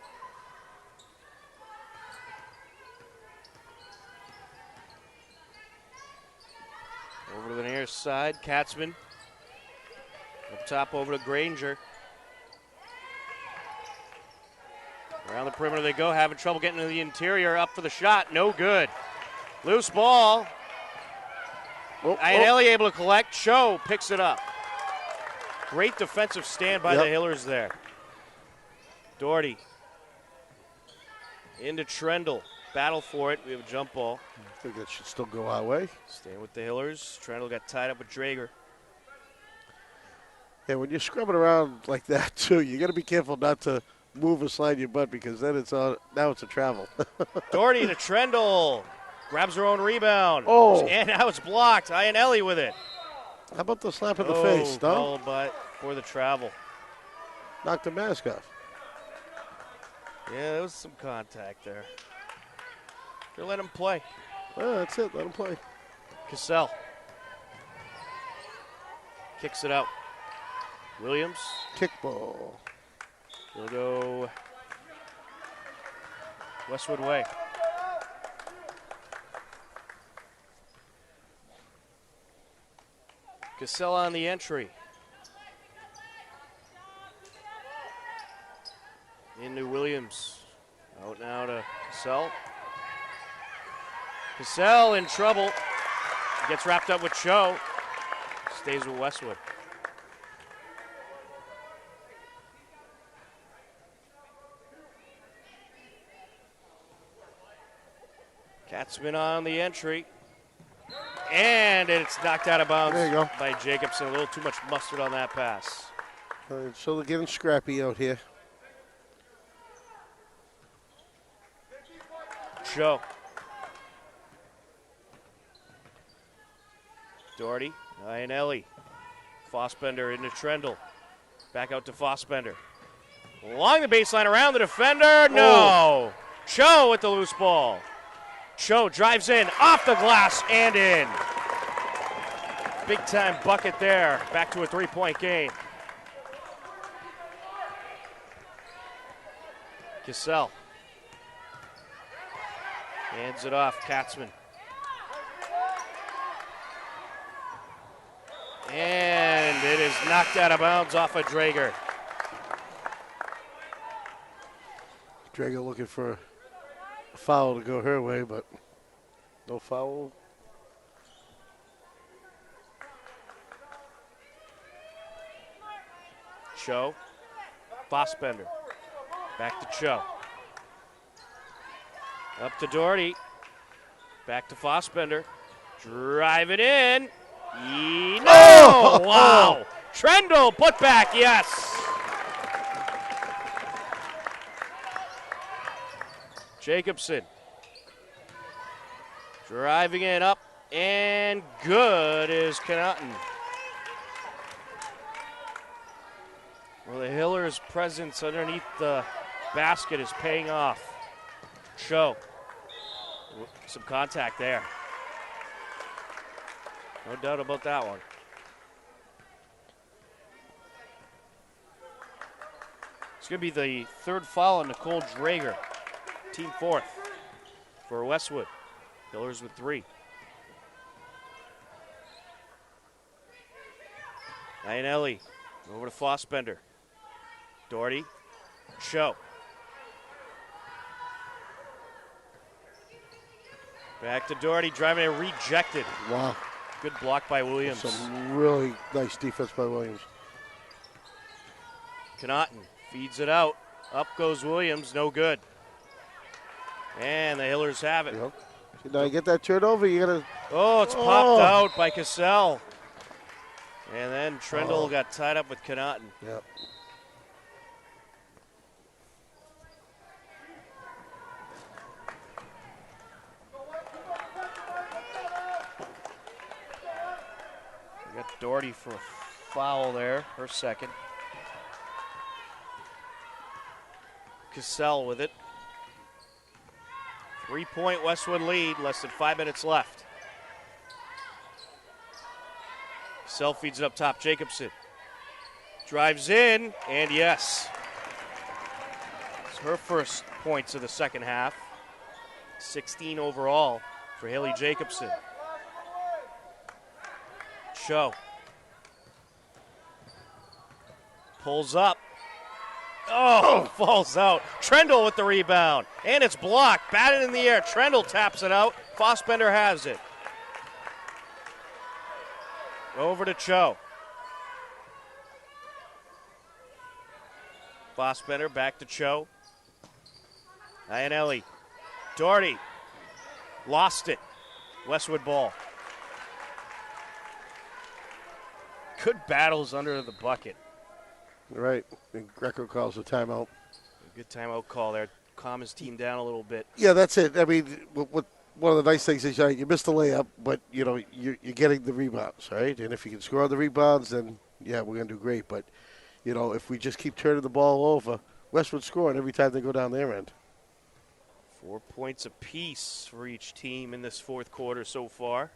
Over to the near side. Katzman. Up top over to Granger. Around the perimeter they go. Having trouble getting to the interior. Up for the shot. No good. Loose ball. Iannelli able to collect. Cho picks it up. Great defensive stand by the Hillers there. Doherty. Into Trendle. Battle for it. We have a jump ball. I think that should still go our way. Staying with the Hillers. Trendle got tied up with Drager. Yeah, when you're scrubbing around like that, too, you got to be careful not to move or slide your butt because then now it's a travel. Doherty to Trendle. Grabs her own rebound. Oh. And now it's blocked. Iannelli with it. How about the slap in the face, no? Oh, but for the travel. Knocked the mask off. Yeah, there was some contact there. They'll let him play. Well, that's it. Let him play. Cassell. Kicks it out. Williams. Kickball. He'll go Westwood way. Cassell on the entry. Into Williams. Out now to Cassell. Cassell in trouble. Gets wrapped up with Cho. Stays with Westwood. Katzman on the entry. And it's knocked out of bounds There you go. by Jacobson. A little too much mustard on that pass. So they're getting scrappy out here. Cho. Doherty, Iannelli. Fossbender into Trendle. Back out to Fossbender. Along the baseline, around the defender. No. Cho with the loose ball. Cho drives in, off the glass, and in. Big time bucket there. Back to a 3-point game. Cassell. Hands it off, Katzman. And it is knocked out of bounds off of Drager. Drago looking for a foul to go her way, but no foul. Cho. Fossbender. Back to Cho. Up to Doherty. Back to Fossbender. Drive it in. No! Wow! Trendle, put back, yes! Jacobson. Driving it up, and good is Connaughton. Well, the Hillers' presence underneath the basket is paying off. Cho. Some contact there. No doubt about that one. It's going to be the third foul on Nicole Drager. Team fourth for Westwood. Hillers with 3. Iannelli over to Fossbender. Doherty. Cho. Back to Doherty, driving it, rejected. Wow. Good block by Williams. Some really nice defense by Williams. Connaughton feeds it out. Up goes Williams, no good. And the Hillers have it. Yep. See, now you get that turnover, you gotta. Oh, it's popped out by Cassell. And then Trendle got tied up with Connaughton. Yep. We got Doherty for a foul there, her second. Cassell with it. 3-point Westwood lead, less than 5 minutes left. Cassell feeds it up top, Jacobson. Drives in, and yes. It's her first points of the second half. 16 overall for Haley Jacobson. Cho. Pulls up. Oh, falls out. Trendle with the rebound. And it's blocked. Batted in the air. Trendle taps it out. Fossbender has it. Over to Cho. Fossbender back to Cho. Iannelli. Doherty. Lost it. Westwood ball. Good battles under the bucket. Right. And Greco calls a timeout. Good timeout call there. Calm his team down a little bit. Yeah, that's it. I mean, one of the nice things is you missed the layup, but you're getting the rebounds, right? And if you can score on the rebounds, then yeah, we're gonna do great. But if we just keep turning the ball over, Westwood's scoring every time they go down their end. 4 points apiece for each team in this fourth quarter so far.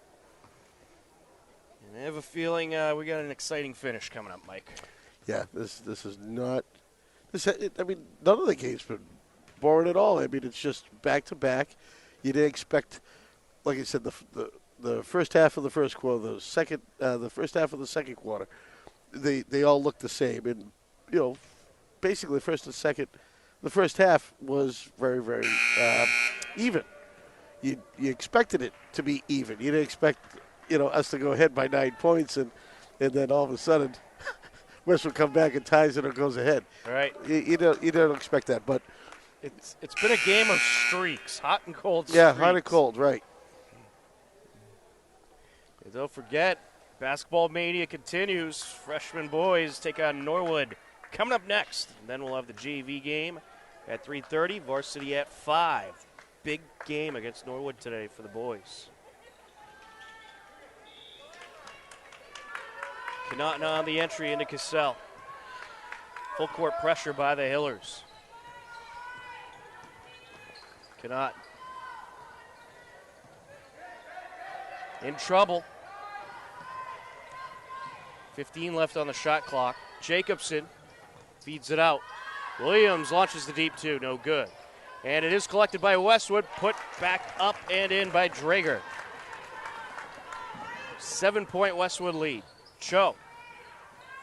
And I have a feeling we got an exciting finish coming up, Mike. Yeah, this is not. I mean, none of the games been boring at all. I mean, it's just back to back. You didn't expect, like I said, the first half of the first quarter, the first half of the second quarter, they all looked the same, and basically the first half was very very even. You expected it to be even. You didn't expect us to go ahead by 9 points, and then all of a sudden. Westwood come back and ties it or goes ahead. All right. You don't expect that, but it's been a game of streaks, hot and cold streaks. Yeah, hot and cold, right. And don't forget, basketball mania continues. Freshman boys take on Norwood coming up next. And then we'll have the JV game at 3:30, varsity at 5. Big game against Norwood today for the boys. Connaughton on the entry into Cassell. Full court pressure by the Hillers. Connaughton. In trouble. 15 left on the shot clock. Jacobson feeds it out. Williams launches the deep two, no good. And it is collected by Westwood, put back up and in by Drager. 7-point Westwood lead. Cho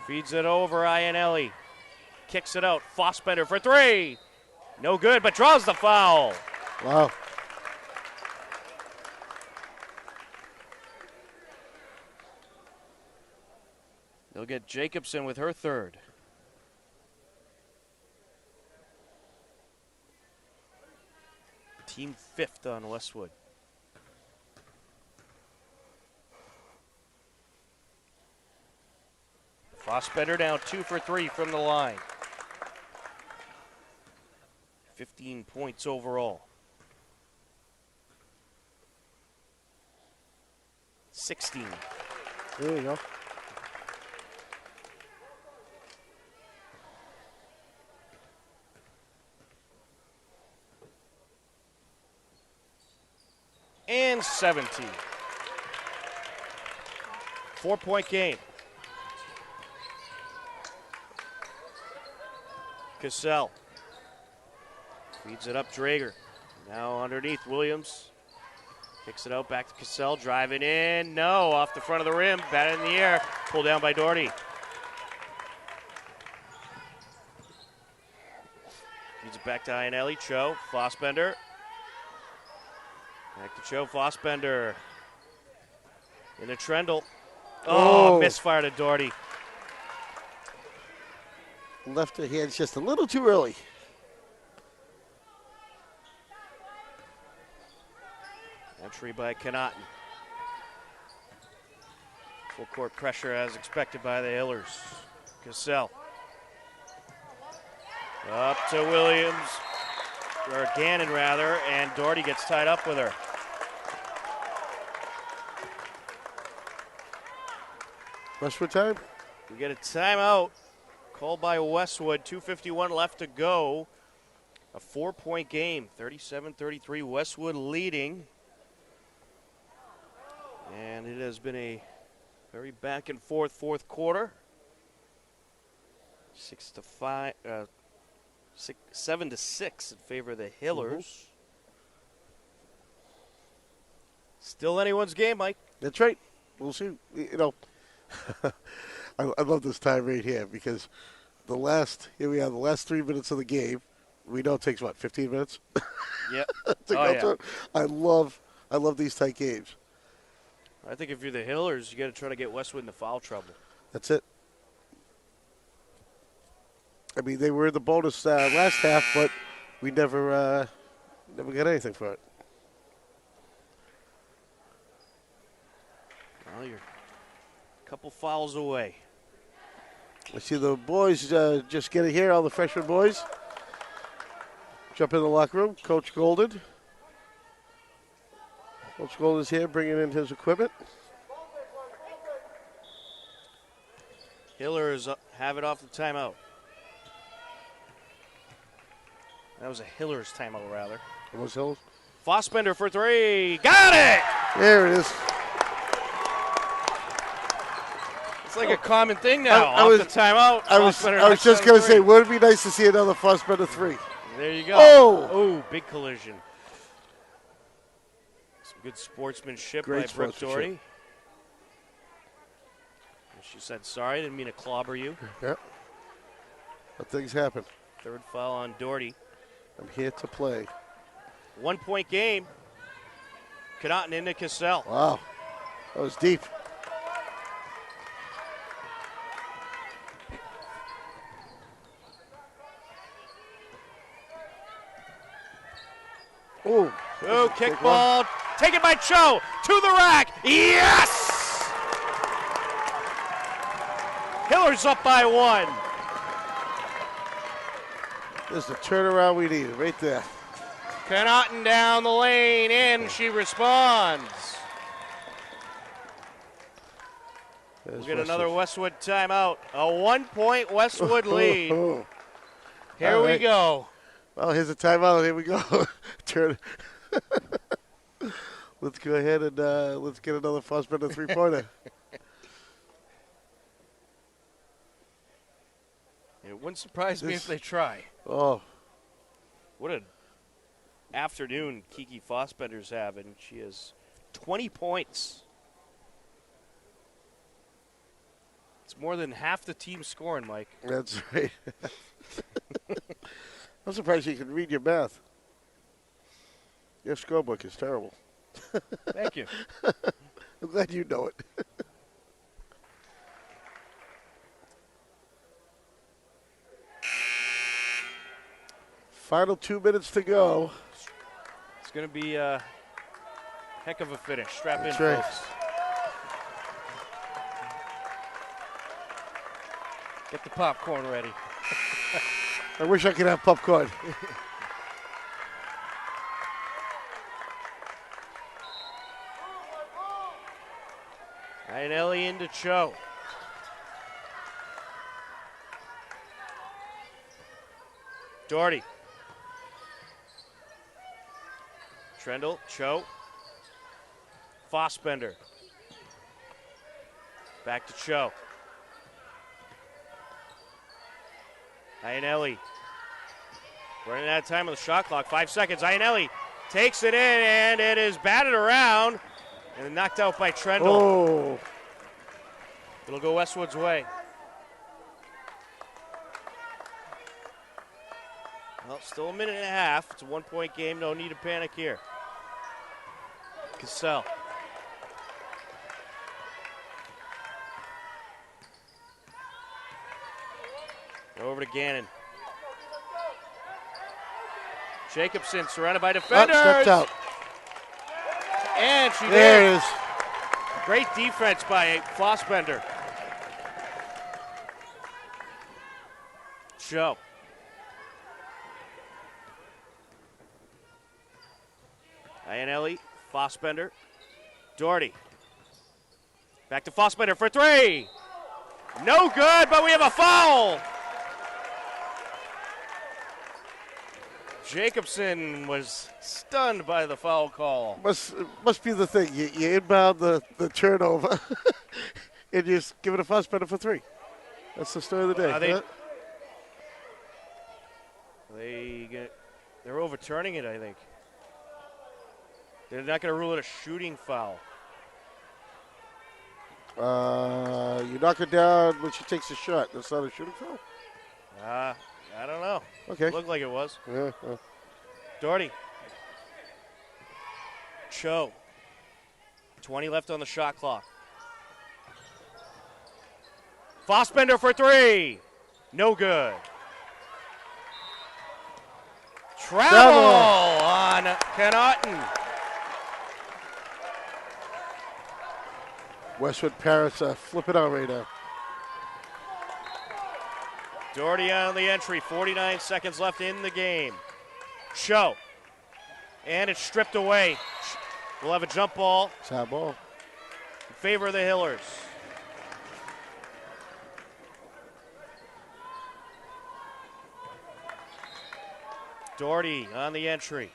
feeds it over Iannelli. Kicks it out. Fossbender for 3. No good, but draws the foul. Wow. They'll get Jacobson with her third. Team 5th on Westwood. Fossbender down 2 for 3 from the line. 15 points overall. 16. There you go. and 17. 4-point game. Cassell feeds it up Drager. Now underneath Williams. Kicks it out back to Cassell. Driving in. No, off the front of the rim. Batted in the air. Pulled down by Doherty. Feeds it back to Ionelli. Cho. Fossbender. Back to Cho. Fossbender. Into Trendle. Oh, misfire to Doherty. Left her hands just a little too early. Entry by Connaughton. Full court pressure as expected by the Hillers. Cassell. Up to Williams, or Gannon rather, and Doherty gets tied up with her. Westwood time? We get a timeout called by Westwood. 2:51 left to go. A 4-point game, 37-33. Westwood leading. And it has been a very back and forth fourth quarter. 7-6 in favor of the Hillers. Still anyone's game, Mike. That's right. We'll see. You know, I love this time right here because here we have the last 3 minutes of the game. We know it takes, 15 minutes? Yep. I love these tight games. I think if you're the Hillers, you got to try to get Westwood into foul trouble. That's it. I mean, they were in the bonus last half, but we never got anything for it. Well, you're a couple fouls away. I see the boys just getting here, all the freshman boys. Jump in the locker room. Coach Golden. Coach Golden's here bringing in his equipment. Hillers have it off the timeout. That was a Hillers timeout, rather. It was Hillers. Fossbender for 3. Got it! There it is. It's like a common thing now. I was the timeout. I was just going to say, wouldn't it be nice to see another Fossbender 3? There you go. Oh, big collision. Some good sportsmanship Great by Brooke sportsmanship. Doherty. She said, sorry, didn't mean to clobber you. Yep. But things happen. Third foul on Doherty. I'm here to play. 1-point game. Connaughton into Cassell. Wow. That was deep. Oh, Kickball. Taken by Cho. To the rack. Yes! Hillers up by 1. There's the turnaround we needed right there. Connaughton down the lane, and she responds. We'll get another Westwood timeout. A 1-point Westwood lead. Here we go. Well, here's a timeout. Here we go. Turn. Let's go ahead and let's get another Fossbender 3-pointer. It wouldn't surprise me if they try. Oh. What an afternoon Kiki Fossbender's having. She has 20 points. It's more than half the team scoring, Mike. That's right. I'm surprised you can read your math. Your scorebook is terrible. Thank you. I'm glad you know it. Final 2 minutes to go. It's going to be a heck of a finish. Strap That's in, right. folks. Get the popcorn ready. I wish I could have popcorn. Ionelli into Cho. Doherty. Trendle, Cho. Fossbender. Back to Cho. Iannelli. Running out of time on the shot clock. 5 seconds. Iannelli takes it in, and it is batted around and knocked out by Trendle. Oh. It'll go Westwood's way. Well, still a minute and a half. It's a 1-point game. No need to panic here. Cassell. Over to Gannon. Jacobson surrounded by defenders. Stepped out. And she There did. it is. Great defense by Fossbender. Show. Iannelli, Fossbender, Doherty. Back to Fossbender for three. No good, but we have a foul. Jacobson was stunned by the foul call. Must be the thing. You inbound the turnover, and you just give it a Fossbender for three. That's the story of the day. They're overturning it, I think. They're not going to rule it a shooting foul. You knock it down when she takes a shot. That's not a shooting foul? I don't know. Okay. Looked like it was. Yeah. Doherty. Cho. 20 left on the shot clock. Fossbender for three. No good. Travel on Connaughton. Westwood Parrots flip it on right now. Doherty on the entry. 49 seconds left in the game. Cho. And it's stripped away. We'll have a jump ball. Side ball. In favor of the Hillers. Doherty on the entry.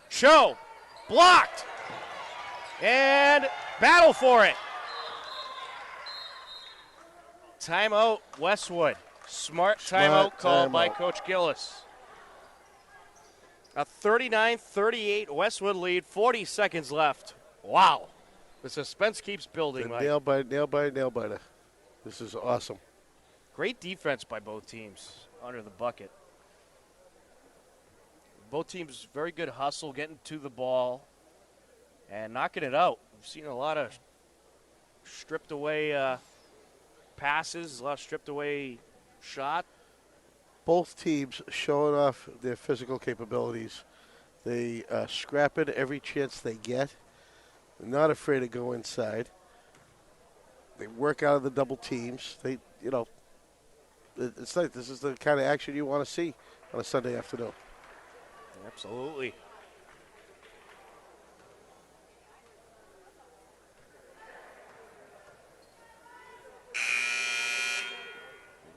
Cho. Blocked. And battle for it. Timeout, Westwood. Smart timeout called by Coach Gillis. A 39-38 Westwood lead, 40 seconds left. Wow. The suspense keeps building, Mike. Nail biter. This is awesome. Great defense by both teams under the bucket. Both teams very good hustle, getting to the ball and knocking it out. We've seen a lot of stripped away passes, a lot of stripped away shot. Both teams showing off their physical capabilities. They scrap it every chance they get. They're not afraid to go inside. They work out of the double teams. It's like this is the kind of action you want to see on a Sunday afternoon. Absolutely.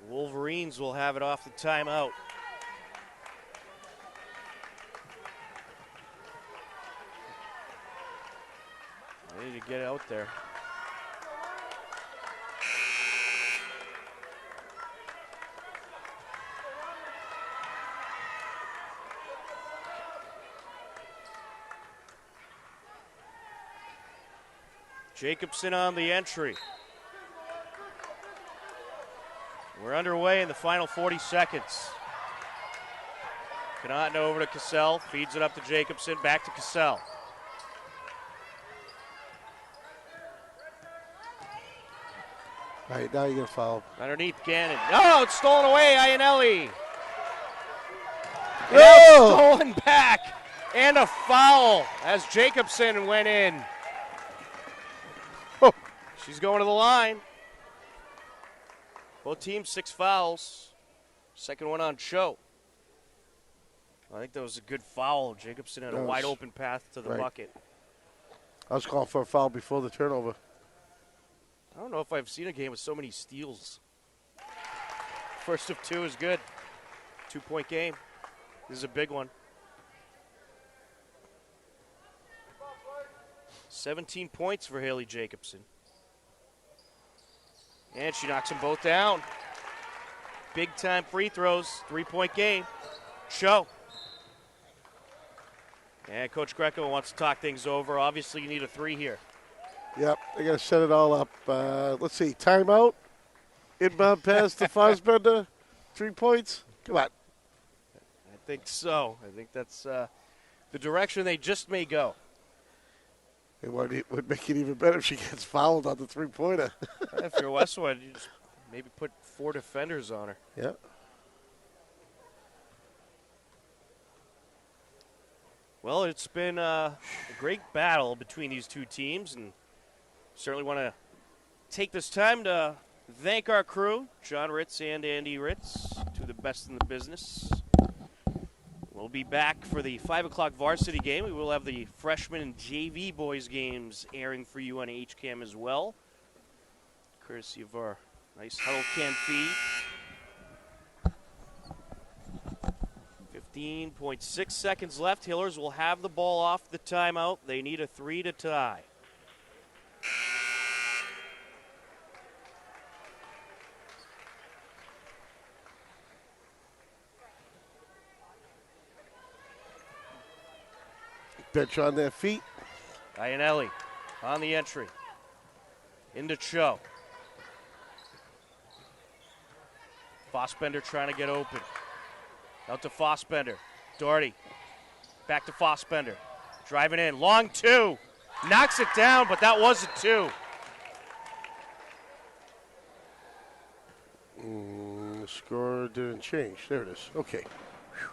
Wolverines will have it off the timeout. They need to get out there. Jacobson on the entry. We're underway in the final 40 seconds. Connaughton over to Cassell, feeds it up to Jacobson, back to Cassell. All right, now you're going to foul. Underneath Gannon. Oh, it's stolen away, Iannelli. No! Stolen back. And a foul as Jacobson went in. Oh. She's going to the line. Both teams 6 fouls. Second one on Cho. I think that was a good foul. Jacobson had a wide open path to the bucket. I was calling for a foul before the turnover. I don't know if I've seen a game with so many steals. First of 2 is good. 2-point game. This is a big one. 17 points for Haley Jacobson. And she knocks them both down. Big-time free throws, 3-point game. Show. And Coach Greco wants to talk things over. Obviously, you need a 3 here. Yep, they got to set it all up. Let's see, timeout. Inbound pass to Fosbender. 3 points. Come on. I think so. I think that's the direction they just may go. It would make it even better if she gets fouled on the three-pointer. If you're Westwood, you just maybe put 4 defenders on her. Yeah. Well, it's been a great battle between these two teams, and certainly want to take this time to thank our crew, John Ritz and Andy Ritz, two of the best in the business. We'll be back for the 5 o'clock varsity game. We will have the freshman and JV boys games airing for you on HCAM as well, courtesy of our nice Huddle Can feed. 15.6 seconds left. Hillers will have the ball off the timeout. They need a 3 to tie. Bench on their feet. Iannelli on the entry. Into Cho. Fossbender trying to get open. Out to Fossbender. Doherty. Back to Fossbender. Driving in. Long 2. Knocks it down, but that was a 2. The score didn't change. There it is. Okay. Whew.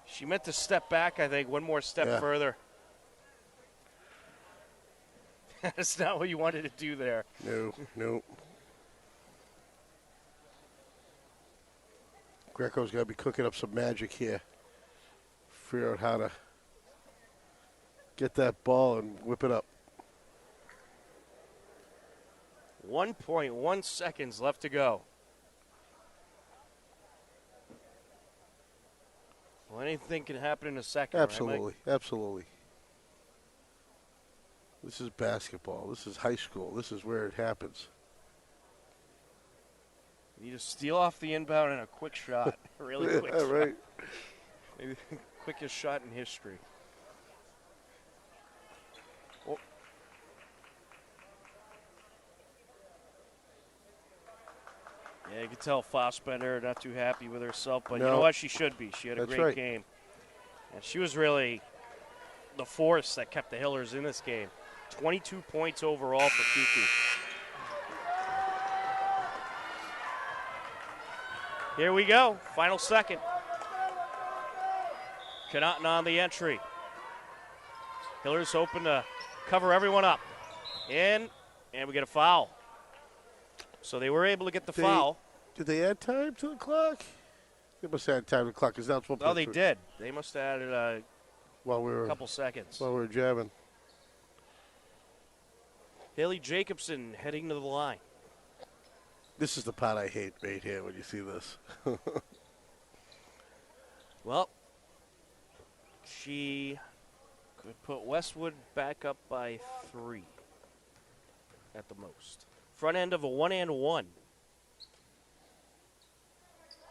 She meant to step back, I think, one more step further. That's not what you wanted to do there. No. Greco's got to be cooking up some magic here. Figure out how to get that ball and whip it up. 1.1 seconds left to go. Well, anything can happen in a second. Absolutely, right, Mike? absolutely. This is basketball. This is high school. This is where it happens. You need to steal off the inbound and a quick shot. Really quick shot. Right. Maybe the quickest shot in history. Oh. Yeah, you can tell Fossbender not too happy with herself, but you know what? She should be. She had a great game. And she was really the force that kept the Hillers in this game. 22 points overall for Kiki. Here we go, final second. Connaughton on the entry. Hillers hoping to cover everyone up. And we get a foul. So they were able to get the foul. Did they add time to the clock? They must add time to the clock because that's what. Oh, they did. They must have added a couple seconds. While we were jabbing. Haley Jacobson heading to the line. This is the part I hate right here when you see this. Well, she could put Westwood back up by 3 at the most. Front end of a 1-and-1.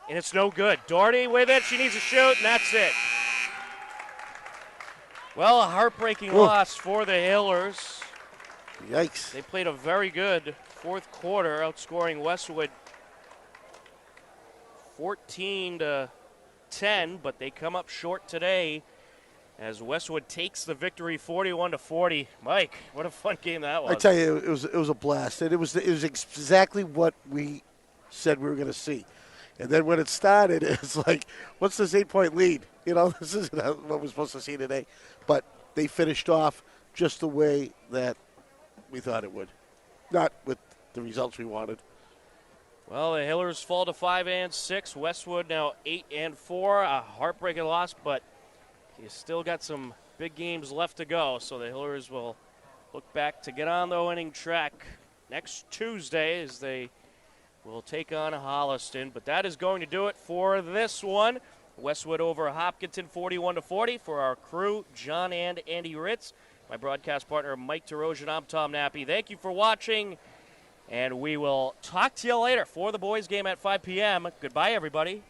And it's no good. Doherty with it. She needs to shoot, and that's it. Well, a heartbreaking loss for the Hillers. Yikes. They played a very good fourth quarter, outscoring Westwood 14-10, but they come up short today as Westwood takes the victory 41-40. Mike, what a fun game that was. I tell you, it was a blast. And it was exactly what we said we were going to see. And then when it started, it's like, what's this 8-point lead? You know, this isn't what we're supposed to see today. But they finished off just the way that we thought it would. Not with the results we wanted. Well, the Hillers fall to 5-6. Westwood now 8-4. A heartbreaking loss, but you still got some big games left to go. So the Hillers will look back to get on the winning track next Tuesday as they will take on Holliston. But that is going to do it for this one. Westwood over Hopkinton 41-40 for our crew, John and Andy Ritz. My broadcast partner, Mike Terosian, I'm Tom Nappy. Thank you for watching, and we will talk to you later for the boys game at 5 p.m. Goodbye, everybody.